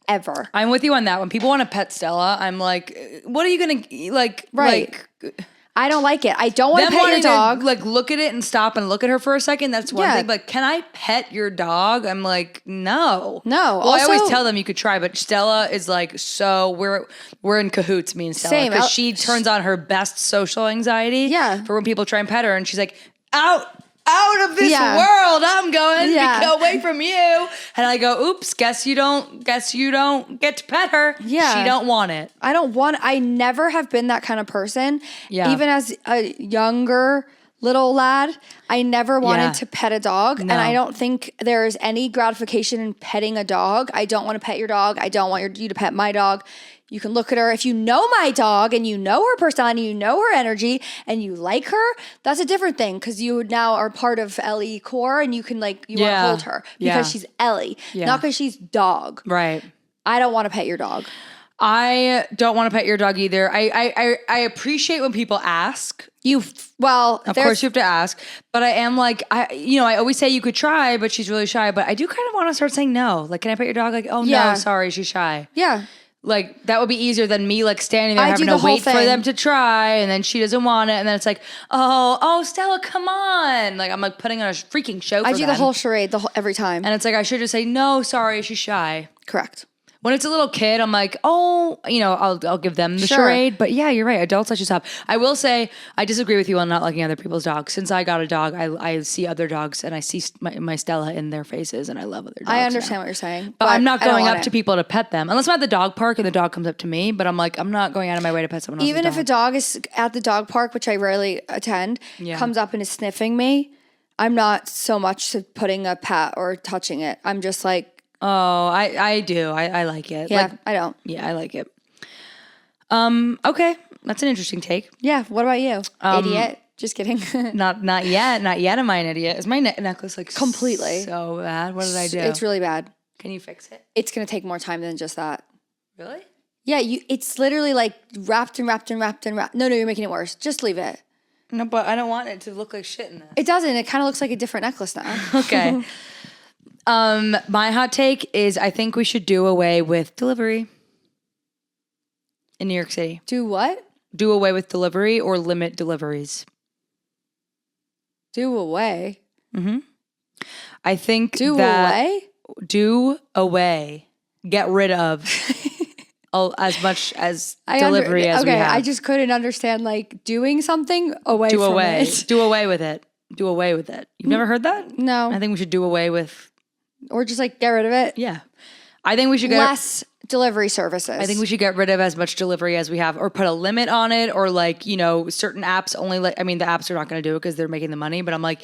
Ever. I'm with you on that. When people want to pet Stella, I'm like, what are you going to, like, right. Like, I don't like it. I don't want to pet your dog. To, like, look at it and stop and look at her for a second. That's one thing. But can I pet your dog? I'm like, no. No. Well, I always tell them you could try, but Stella is like, so we're in cahoots, me and Stella. Because she turns on her best social anxiety for when people try and pet her. And she's like, out of this world, I'm going away from you. And I go, oops, guess you don't get to pet her. Yeah. She don't want it. I never have been that kind of person. Yeah. Even as a younger little lad, I never wanted to pet a dog. No. And I don't think there's any gratification in petting a dog. I don't want to pet your dog. I don't want you to pet my dog. You can look at her. If you know my dog and you know her personality, you know her energy, and you like her, that's a different thing because you now are part of Ellie core and you can want to hold her because she's Ellie, not because she's dog. Right. I don't want to pet your dog. I don't want to pet your dog either. I appreciate when people ask. Of course you have to ask, but I am like, I always say you could try, but she's really shy, but I do kind of want to start saying no. Like, can I pet your dog? Like, oh no, sorry, she's shy. Yeah. Like, that would be easier than me, like, standing there having to wait for them to try, and then she doesn't want it, and then it's like, oh, Stella, come on. Like, I'm, like, putting on a freaking show for them. I do the whole charade every time. And it's like, I should just say, no, sorry, she's shy. Correct. When it's a little kid, I'm like, I'll give them the charade. But yeah, you're right. Adults, I should stop. I will say, I disagree with you on not liking other people's dogs. Since I got a dog, I see other dogs and I see my Stella in their faces and I love other dogs. I understand what you're saying. But I'm not going up to people to pet them. Unless I'm at the dog park and the dog comes up to me. But I'm like, I'm not going out of my way to pet someone else's dog. Even if a dog is at the dog park, which I rarely attend, comes up and is sniffing me, I'm not so much to putting a pat or touching it. I'm just like, oh, I do. I like it. Yeah, I don't. Yeah, I like it. Okay. That's an interesting take. Yeah. What about you? Idiot. Just kidding. Not yet. Not yet am I an idiot. Is my necklace like completely so bad? What did I do? It's really bad. Can you fix it? It's going to take more time than just that. Really? Yeah. It's literally like wrapped and wrapped and wrapped and wrapped. No, you're making it worse. Just leave it. No, but I don't want it to look like shit in this. It doesn't. It kind of looks like a different necklace now. Okay. My hot take is I think we should do away with delivery in New York City. Do what? Do away with delivery or limit deliveries. Do away? Mm-hmm. I think do away? Do away. Get rid of as much as delivery as we have. I just couldn't understand like doing something away from it. Do away with it. Do away with it. You've never heard that? No. I think we should do away with... Or just like get rid of it. Yeah. I think we should get less delivery services. I think we should get rid of as much delivery as we have or put a limit on it or like, certain apps only the apps are not going to do it because they're making the money. But I'm like,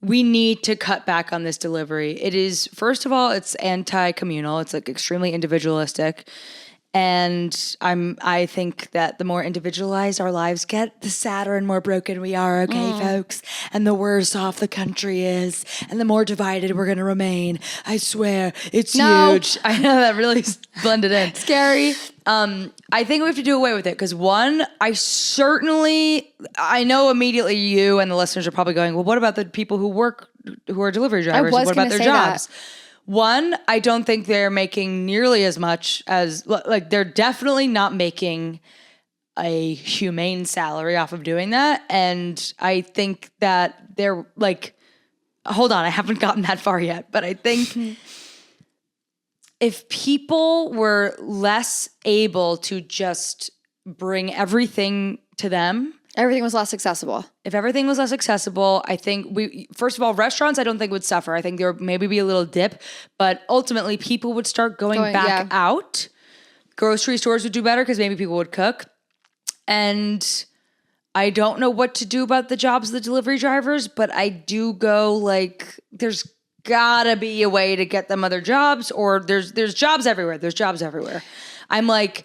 we need to cut back on this delivery. It is, first of all, it's anti-communal. It's like extremely individualistic. And I think that the more individualized our lives get, the sadder and more broken we are, okay, folks? And the worse off the country is, and the more divided we're going to remain. I swear, it's huge. I know that really blended in. Scary. I think we have to do away with it because one, I know immediately you and the listeners are probably going, well, what about the people who are delivery drivers? What about their jobs? One, I don't think they're making nearly as much as, like, they're definitely not making a humane salary off of doing that. And I think that they're like, hold on, I haven't gotten that far yet. But I think if people were less able to just bring everything to them, everything was less accessible. If everything was less accessible, I think first of all, restaurants, I don't think would suffer. I think there would maybe be a little dip, but ultimately people would start going back out. Grocery stores would do better because maybe people would cook. And I don't know what to do about the jobs of the delivery drivers, but I do go like, there's gotta be a way to get them other jobs or there's jobs everywhere. There's jobs everywhere. I'm like,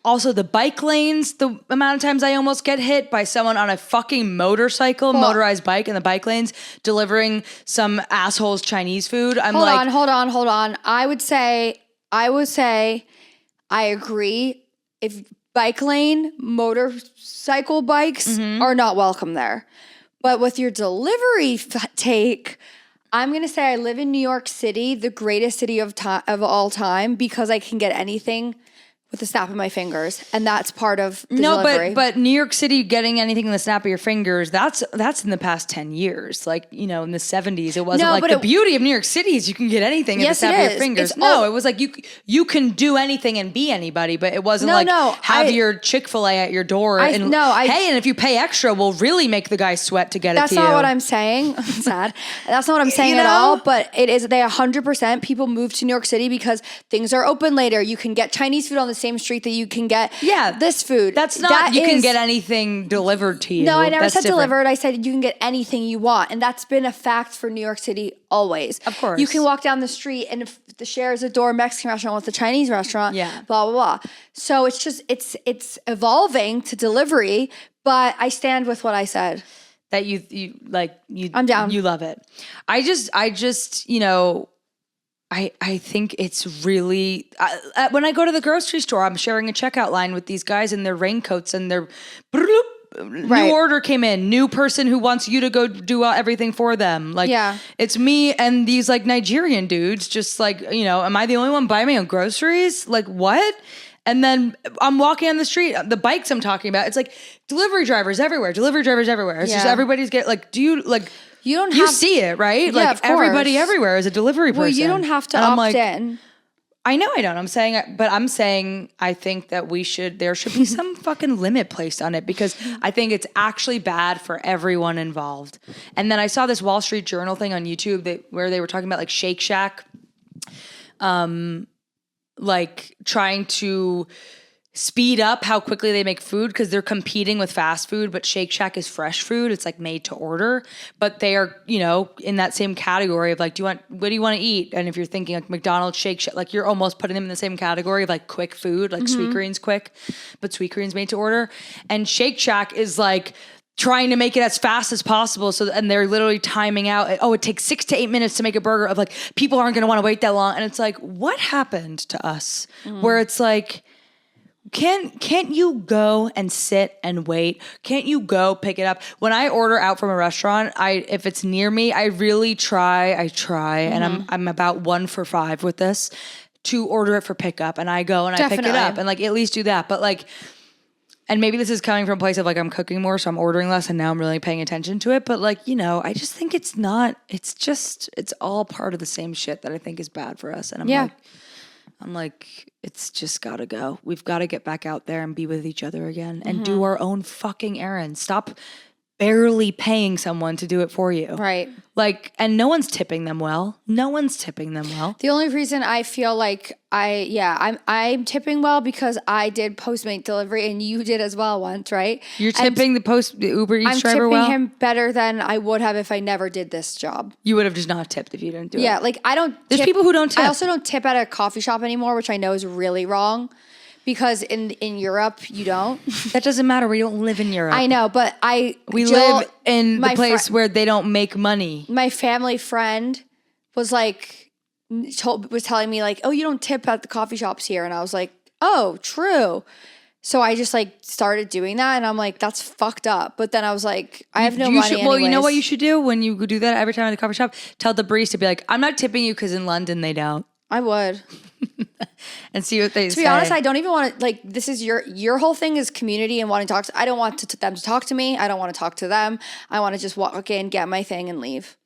also, the bike lanes, the amount of times I almost get hit by someone on a fucking motorized bike in the bike lanes, delivering some asshole's Chinese food. Hold on. I would say, I agree. If bike lane, motorcycle bikes are not welcome there. But with your delivery take, I'm going to say I live in New York City, the greatest city of all time, because I can get anything with the snap of my fingers, and that's part of the delivery. but New York City getting anything in the snap of your fingers, that's in the past 10 years. Like, in the 70s, it wasn't the beauty of New York City is you can get anything in the snap of your fingers. It was like you can do anything and be anybody, but it wasn't have your Chick-fil-A at your door and if you pay extra, we'll really make the guy sweat to get it to you. That's not what I'm saying. Sad. That's not what I'm saying at all, but it is, they 100% people move to New York City because things are open later. You can get Chinese food on the same street that you can get this food. That's not, you can get anything delivered to you. No, I never said delivered. I said you can get anything you want. And that's been a fact for New York City always. Of course. You can walk down the street and if the share is a door Mexican restaurant with a Chinese restaurant, blah, blah, blah. So it's just, it's evolving to delivery, but I stand with what I said. That you I'm down. You love it. I just I think it's really when I go to the grocery store, I'm sharing a checkout line with these guys in their raincoats and their new order came in, new person who wants you to go do everything for them. Like, it's me and these like Nigerian dudes. Just like, am I the only one buying my own groceries? Like, what? And then I'm walking on the street, the bikes I'm talking about, it's like delivery drivers everywhere. It's just everybody's you see it, right? Yeah, of course. Everybody everywhere is a delivery person. Well, you don't have to opt in. I know I don't. I'm saying I think that there should be some fucking limit placed on it because I think it's actually bad for everyone involved. And then I saw this Wall Street Journal thing on YouTube where they were talking about like Shake Shack, like trying to speed up how quickly they make food because they're competing with fast food, but Shake Shack is fresh food. It's like made to order, but they are, in that same category of like, what do you want to eat? And if you're thinking like McDonald's, Shake Shack, like you're almost putting them in the same category of like quick food, like Sweetgreen's quick, but Sweetgreen's made to order. And Shake Shack is like trying to make it as fast as possible. And they're literally timing out. Oh, it takes 6 to 8 minutes to make a burger of like, people aren't going to want to wait that long. And it's like, what happened to us? Where it's like, can't you go and sit and wait? Can't you go pick it up? When I order out from a restaurant, if it's near me, I really try, and I'm about 1 for 5 with this, to order it for pickup. And I go and I pick it up and like at least do that. But like, and maybe this is coming from a place of like I'm cooking more, so I'm ordering less, and now I'm really paying attention to it. But like, I just think it's all part of the same shit that I think is bad for us. And I'm like, it's just gotta go. We've got to get back out there and be with each other again and do our own fucking errands. Stop barely paying someone to do it for you. Right. Like, and no one's tipping them well. The only reason I feel like I'm tipping well because I did Postmate delivery and you did as well once, right? You're tipping the Uber Eats driver well? I'm tipping him better than I would have if I never did this job. You would have just not tipped if you didn't do it. Yeah, like I don't There's people who don't tip. I also don't tip at a coffee shop anymore, which I know is really wrong. Because in Europe, you don't. That doesn't matter. We don't live in Europe. I know, but we live in the place where they don't make money. My family friend was like, was telling me like, oh, you don't tip at the coffee shops here. And I was like, oh, true. So I just like started doing that. And I'm like, that's fucked up. But then I was like, I have no money anyways. Well, you know what you should do when you do that every time at the coffee shop? Tell the barista to be like, I'm not tipping you because in London they don't. I would. And see what they say. To be honest, I don't even want to, like, this is your whole thing is community and wanting to talk to, I don't want them to talk to me. I don't want to talk to them. I want to just walk in, get my thing and leave.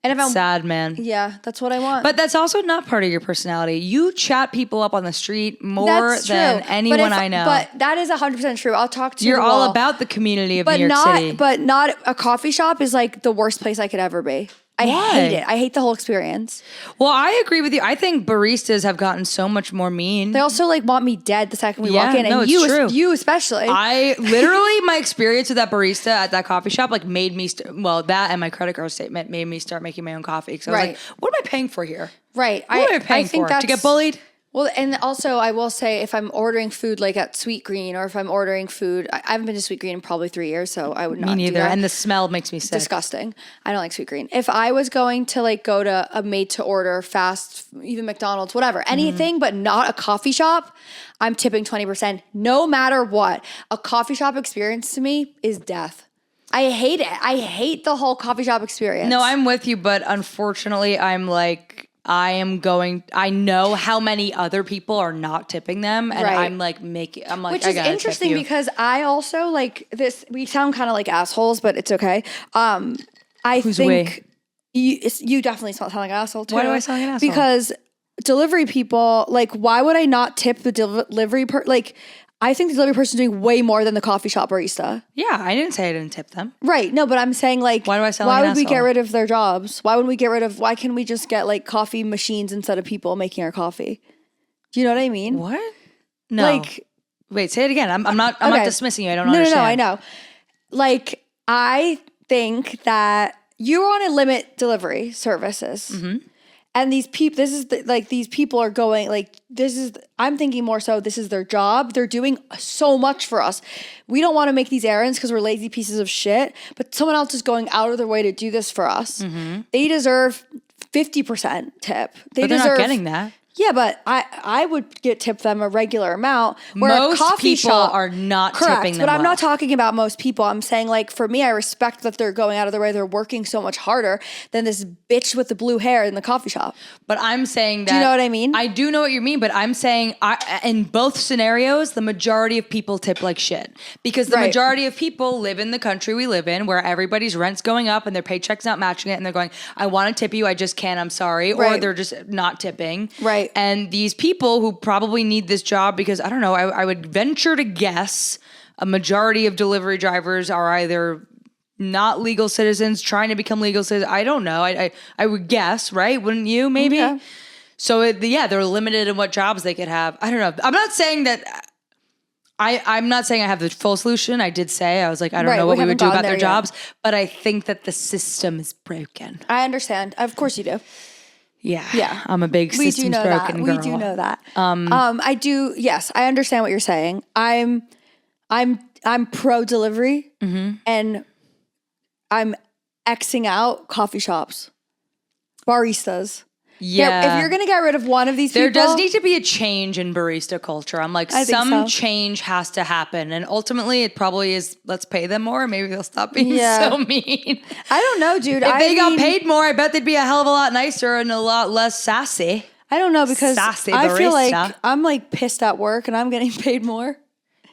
And if I'm sad, man. Yeah, that's what I want. But that's also not part of your personality. You chat people up on the street more than anyone I know. But that is 100% true. I'll talk to you. You're all about the community of New York City. But not a coffee shop is like the worst place I could ever be. I hate it. I hate the whole experience. Well, I agree with you. I think baristas have gotten so much more mean. They also like want me dead the second we walk in. And you especially. I literally, my experience with that barista at that coffee shop like made me, that and my credit card statement made me start making my own coffee. Because I was like, what am I paying for here? Right. What am I paying for? To get bullied? Well, and also I will say if I'm ordering food like at Sweetgreen or if I'm ordering food, I haven't been to Sweetgreen in probably 3 years, so I would not Me neither. do that. And the smell makes me sick. Disgusting. I don't like Sweetgreen. If I was going to like go to a made to order fast, even McDonald's, whatever, anything but not a coffee shop, I'm tipping 20% no matter what. A coffee shop experience to me is death. I hate it. I hate the whole coffee shop experience. No, I'm with you, but unfortunately I'm like I know how many other people are not tipping them, and Right. I'm like, Which I is gotta interesting tip you. because I also like this. We sound kind of like assholes, but it's okay. I think you definitely sound like an asshole too. Why do I sound like an asshole? Because delivery people, like, why would I not tip the delivery like, I think the delivery person is doing way more than the coffee shop barista. Yeah, I didn't say I didn't tip them. Right. No, but I'm saying, like, Why do I sound why like an would we get asshole? rid of their jobs? Why can't we just get like coffee machines instead of people making our coffee? Do you know what I mean? What? No. Like, wait, say it again. I'm not okay. dismissing you. I don't No, understand. I know. Like, I think that you want to limit delivery services. Mm-hmm. And these people, these people are going, like, I'm thinking more so this is their job. They're doing so much for us. We don't want to make these errands because we're lazy pieces of shit, but someone else is going out of their way to do this for us. Mm-hmm. They deserve 50% tip. But they're not getting that. Yeah, but I would tipped them a regular amount. Where Most a coffee people shop, are not correct, tipping them but I'm well. not talking about most people. I'm saying, like, for me, I respect that they're going out of their way. They're working so much harder than this bitch with the blue hair in the coffee shop. But I'm saying that. Do you know what I mean? I do know what you mean, but I'm saying in both scenarios, the majority of people tip like shit. Because the Right. majority of people live in the country we live in where everybody's rent's going up and their paycheck's not matching it. And they're going, I want to tip you, I just can't, I'm sorry. Or Right. they're just not tipping. Right. And these people who probably need this job because, I don't know, I would venture to guess a majority of delivery drivers are either not legal citizens trying to become legal citizens. I don't know. I would guess, right? Wouldn't you? Maybe. Yeah. So they're limited in what jobs they could have. I don't know. I'm not saying that. I'm not saying I have the full solution. I did say I was like, I don't Right, know we what we haven't would do gotten about their there yet. jobs, but I think that the system is broken. I understand. Of course you do. Yeah, Yeah. I'm a big We do systems know broken that. girl. We do know that. I do. Yes, I understand what you're saying. I'm pro delivery, Mm-hmm. and I'm Xing out coffee shops, baristas. Yeah, If you're gonna get rid of one of these there people, does need to be a change in barista culture. I'm like, I think some so. change has to happen, and ultimately, it probably is. Let's pay them more. Maybe they'll stop being Yeah. so mean. I don't know, dude. If they got paid more, I bet they'd be a hell of a lot nicer and a lot less sassy. I don't know because Sassy I feel like barista. I'm like pissed at work and I'm getting paid more.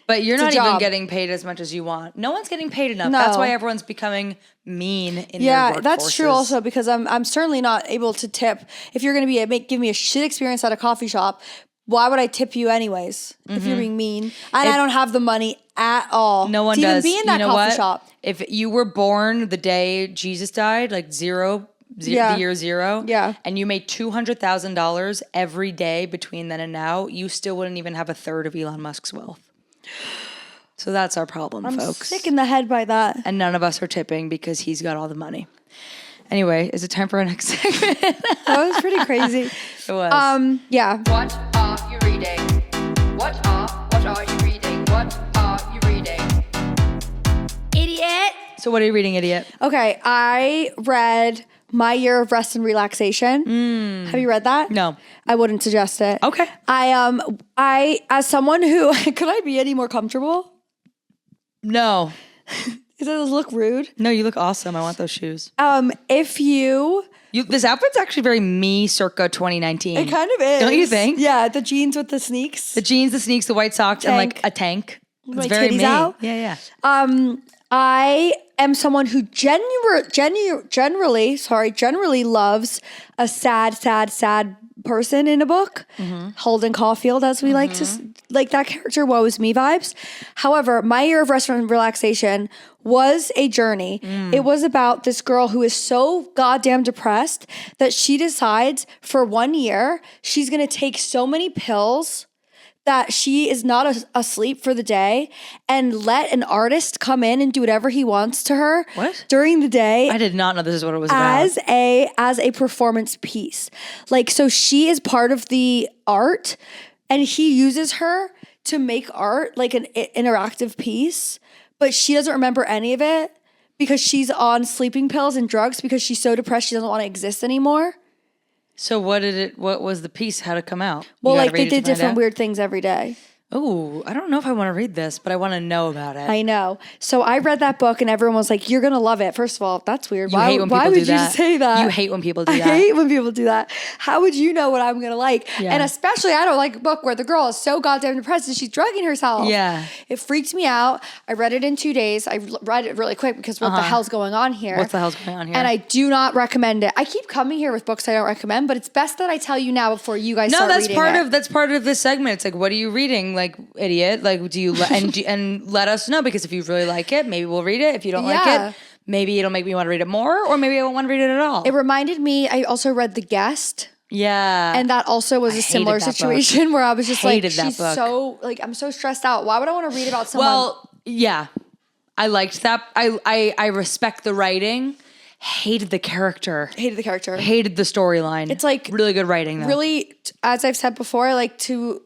But you're It's a not even job. getting paid as much as you want. No one's getting paid enough. No. That's why everyone's becoming mean in Yeah, their workforces. that's true also because I'm certainly not able to tip. If you're going to give me a shit experience at a coffee shop, why would I tip you anyways if you're being mean? And I don't have the money at all No one to does. even be in that you know coffee what? shop. If you were born the day Jesus died, like the year zero, Yeah. and you made $200,000 every day between then and now, you still wouldn't even have a third of Elon Musk's wealth. So that's our problem, I'm folks. sick in the head by that. And none of us are tipping because he's got all the money. Anyway, is it time for our next segment? That was pretty crazy. It was. Yeah. What are you reading? What are you reading? What are you reading? Idiot. So what are you reading, idiot? Okay, I read My Year of Rest and Relaxation. Have you read that? No. I wouldn't suggest it. Okay. I as someone who could I be any more comfortable? No. Does it look rude? No, you look awesome. I want those shoes. If you This outfit's actually very me circa 2019. It kind of is. Don't you think? Yeah, the jeans with the sneaks. The jeans, the sneaks, the white socks, and like Tank. a tank. It's My very titties me. out. Yeah. I am someone who generally loves a sad person in a book. Holden Caulfield, as we like to like that character. Woe is me vibes. However, My Year of Rest and Relaxation was a journey. It was about this girl who is so goddamn depressed that she decides for 1 year she's gonna take so many pills that she is not asleep for the day and let an artist come in and do whatever he wants to her What? during the day I did not know this is what it was about. as a performance piece. Like, so she is part of the art and he uses her to make art, like an interactive piece, but she doesn't remember any of it because she's on sleeping pills and drugs because she's so depressed she doesn't want to exist anymore. So what was the piece? How to come out? You Well, gotta like they read it to did find different out? weird things every day. Oh, I don't know if I want to read this, but I want to know about it. I know. So I read that book and everyone was like, you're going to love it. First of all, that's weird. You hate when people why do would that. you say that? You hate when people do I that. hate when people do that. How would you know what I'm going to like? Yeah. And especially, I don't like a book where the girl is so goddamn depressed and she's drugging herself. Yeah. It freaked me out. I read it in 2 days. I read it really quick because what the hell's going on here? What the hell's going on here? And I do not recommend it. I keep coming here with books I don't recommend, but it's best that I tell you now before you guys start reading it. That's part of this segment. It's like, what are you reading? Like, idiot. Like, do you and let us know, because if you really like it, maybe we'll read it. If you don't like it, maybe it'll make me want to read it more, or maybe I won't want to read it at all. It reminded me, I also read The Guest. Yeah. And that also was a similar situation where I was just like, she's book. so, like, I'm so stressed out. Why would I want to read about someone? Well, yeah. I liked that. I respect the writing. Hated the character. Hated the character. Hated the storyline. It's like really good writing though. Really, as I've said before, I like to,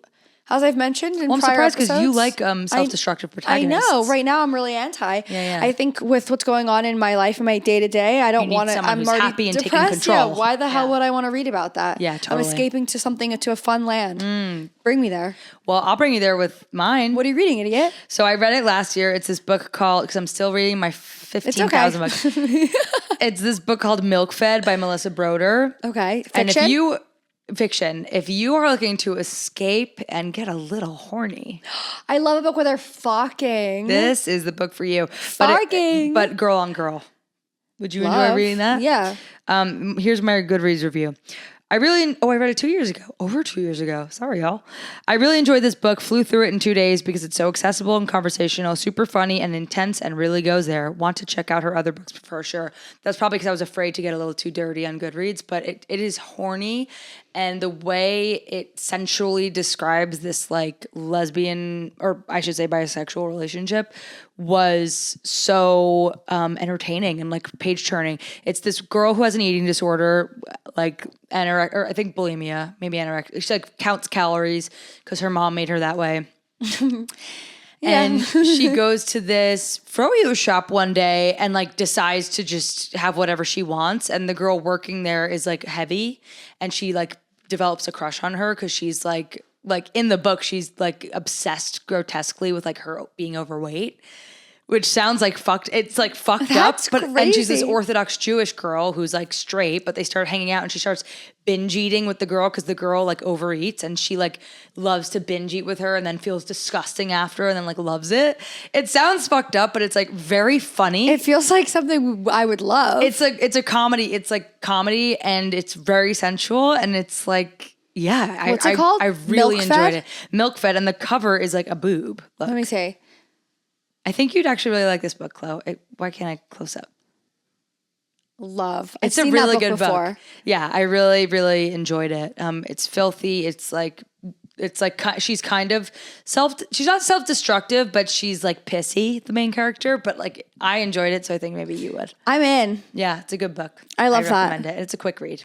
as I've mentioned in I'm prior surprised because you episodes, like self-destructive protagonists. I know. Right now, I'm really anti. Yeah. I think with what's going on in my life and my day to day, I don't want to. I'm who's already happy and taking depressed. control. Yeah. Why the hell would I want to read about that? Yeah, totally. I'm escaping to something, to a fun land. Bring me there. Well, I'll bring you there with mine. What are you reading, idiot? So I read it last year. It's this book called, because I'm still reading my 15,000 books. It's this book called Milk Fed by Melissa Broder. Okay. And Fiction? if you are looking to escape and get a little horny, I love a book where they're fucking. this is the book for you. Fucking. But girl on girl. Would you enjoy Love. reading that? Yeah. Here's my Goodreads review. I read it 2 years ago. Over 2 years ago. Sorry, y'all. I really enjoyed this book. Flew through it in 2 days because it's so accessible and conversational, super funny and intense, and really goes there. Want to check out her other books for sure. That's probably because I was afraid to get a little too dirty on Goodreads, but it is horny, and the way it sensually describes this like lesbian, or I should say bisexual relationship, was so entertaining and like page turning. It's this girl who has an eating disorder, like or I think bulimia, maybe anorexia. She like counts calories because her mom made her that way. And she goes to this froyo shop one day and like decides to just have whatever she wants. And the girl working there is like heavy, and she like develops a crush on her because she's like in the book, she's like obsessed grotesquely with like her being overweight. Which sounds like fucked. It's like fucked That's up. But crazy. And she's this Orthodox Jewish girl who's like straight, but they start hanging out and she starts binge eating with the girl because the girl like overeats, and she like loves to binge eat with her and then feels disgusting after and then like loves it. It sounds fucked up, but it's like very funny. It feels like something I would love. It's a comedy. It's like comedy, and it's very sensual, and it's like, yeah. What's it called? I really Milk enjoyed Fed? it. Milk Fed, and the cover is like a boob. Look. Let me see. I think you'd actually really like this book, Chloe. Why can't I close up? Love. It's I've a seen really that book good before. book. Yeah, I really, really enjoyed it. It's filthy. It's like she's kind of she's not self-destructive, but she's like pissy, the main character. But like I enjoyed it, so I think maybe you would. I'm in. Yeah, it's a good book. I love that. recommend it. It's a quick read.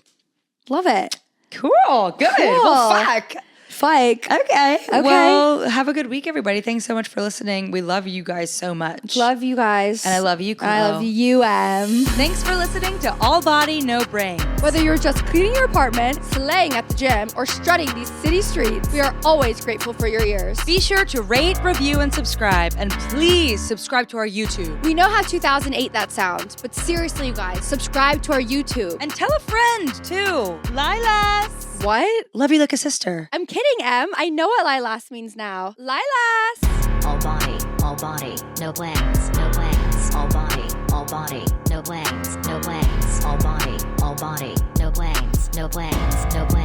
Love it. Cool. Good. Well, fuck. Fike. Okay. Well, have a good week, everybody. Thanks so much for listening. We love you guys so much. Love you guys. And I love you, Chlo. I love you, Em. Thanks for listening to All Body, No Brain. Whether you're just cleaning your apartment, slaying at the gym, or strutting these city streets, we are always grateful for your ears. Be sure to rate, review, and subscribe. And please subscribe to our YouTube. We know how 2008 that sounds, but seriously, you guys, subscribe to our YouTube. And tell a friend, too. Lilas. What? Love you like a sister. I'm kidding, Em. I know what lilas means now. Lilas! All body, no blanks, no blanks. All body, no blanks, no blanks. All body, no blanks, no blanks, no blanks.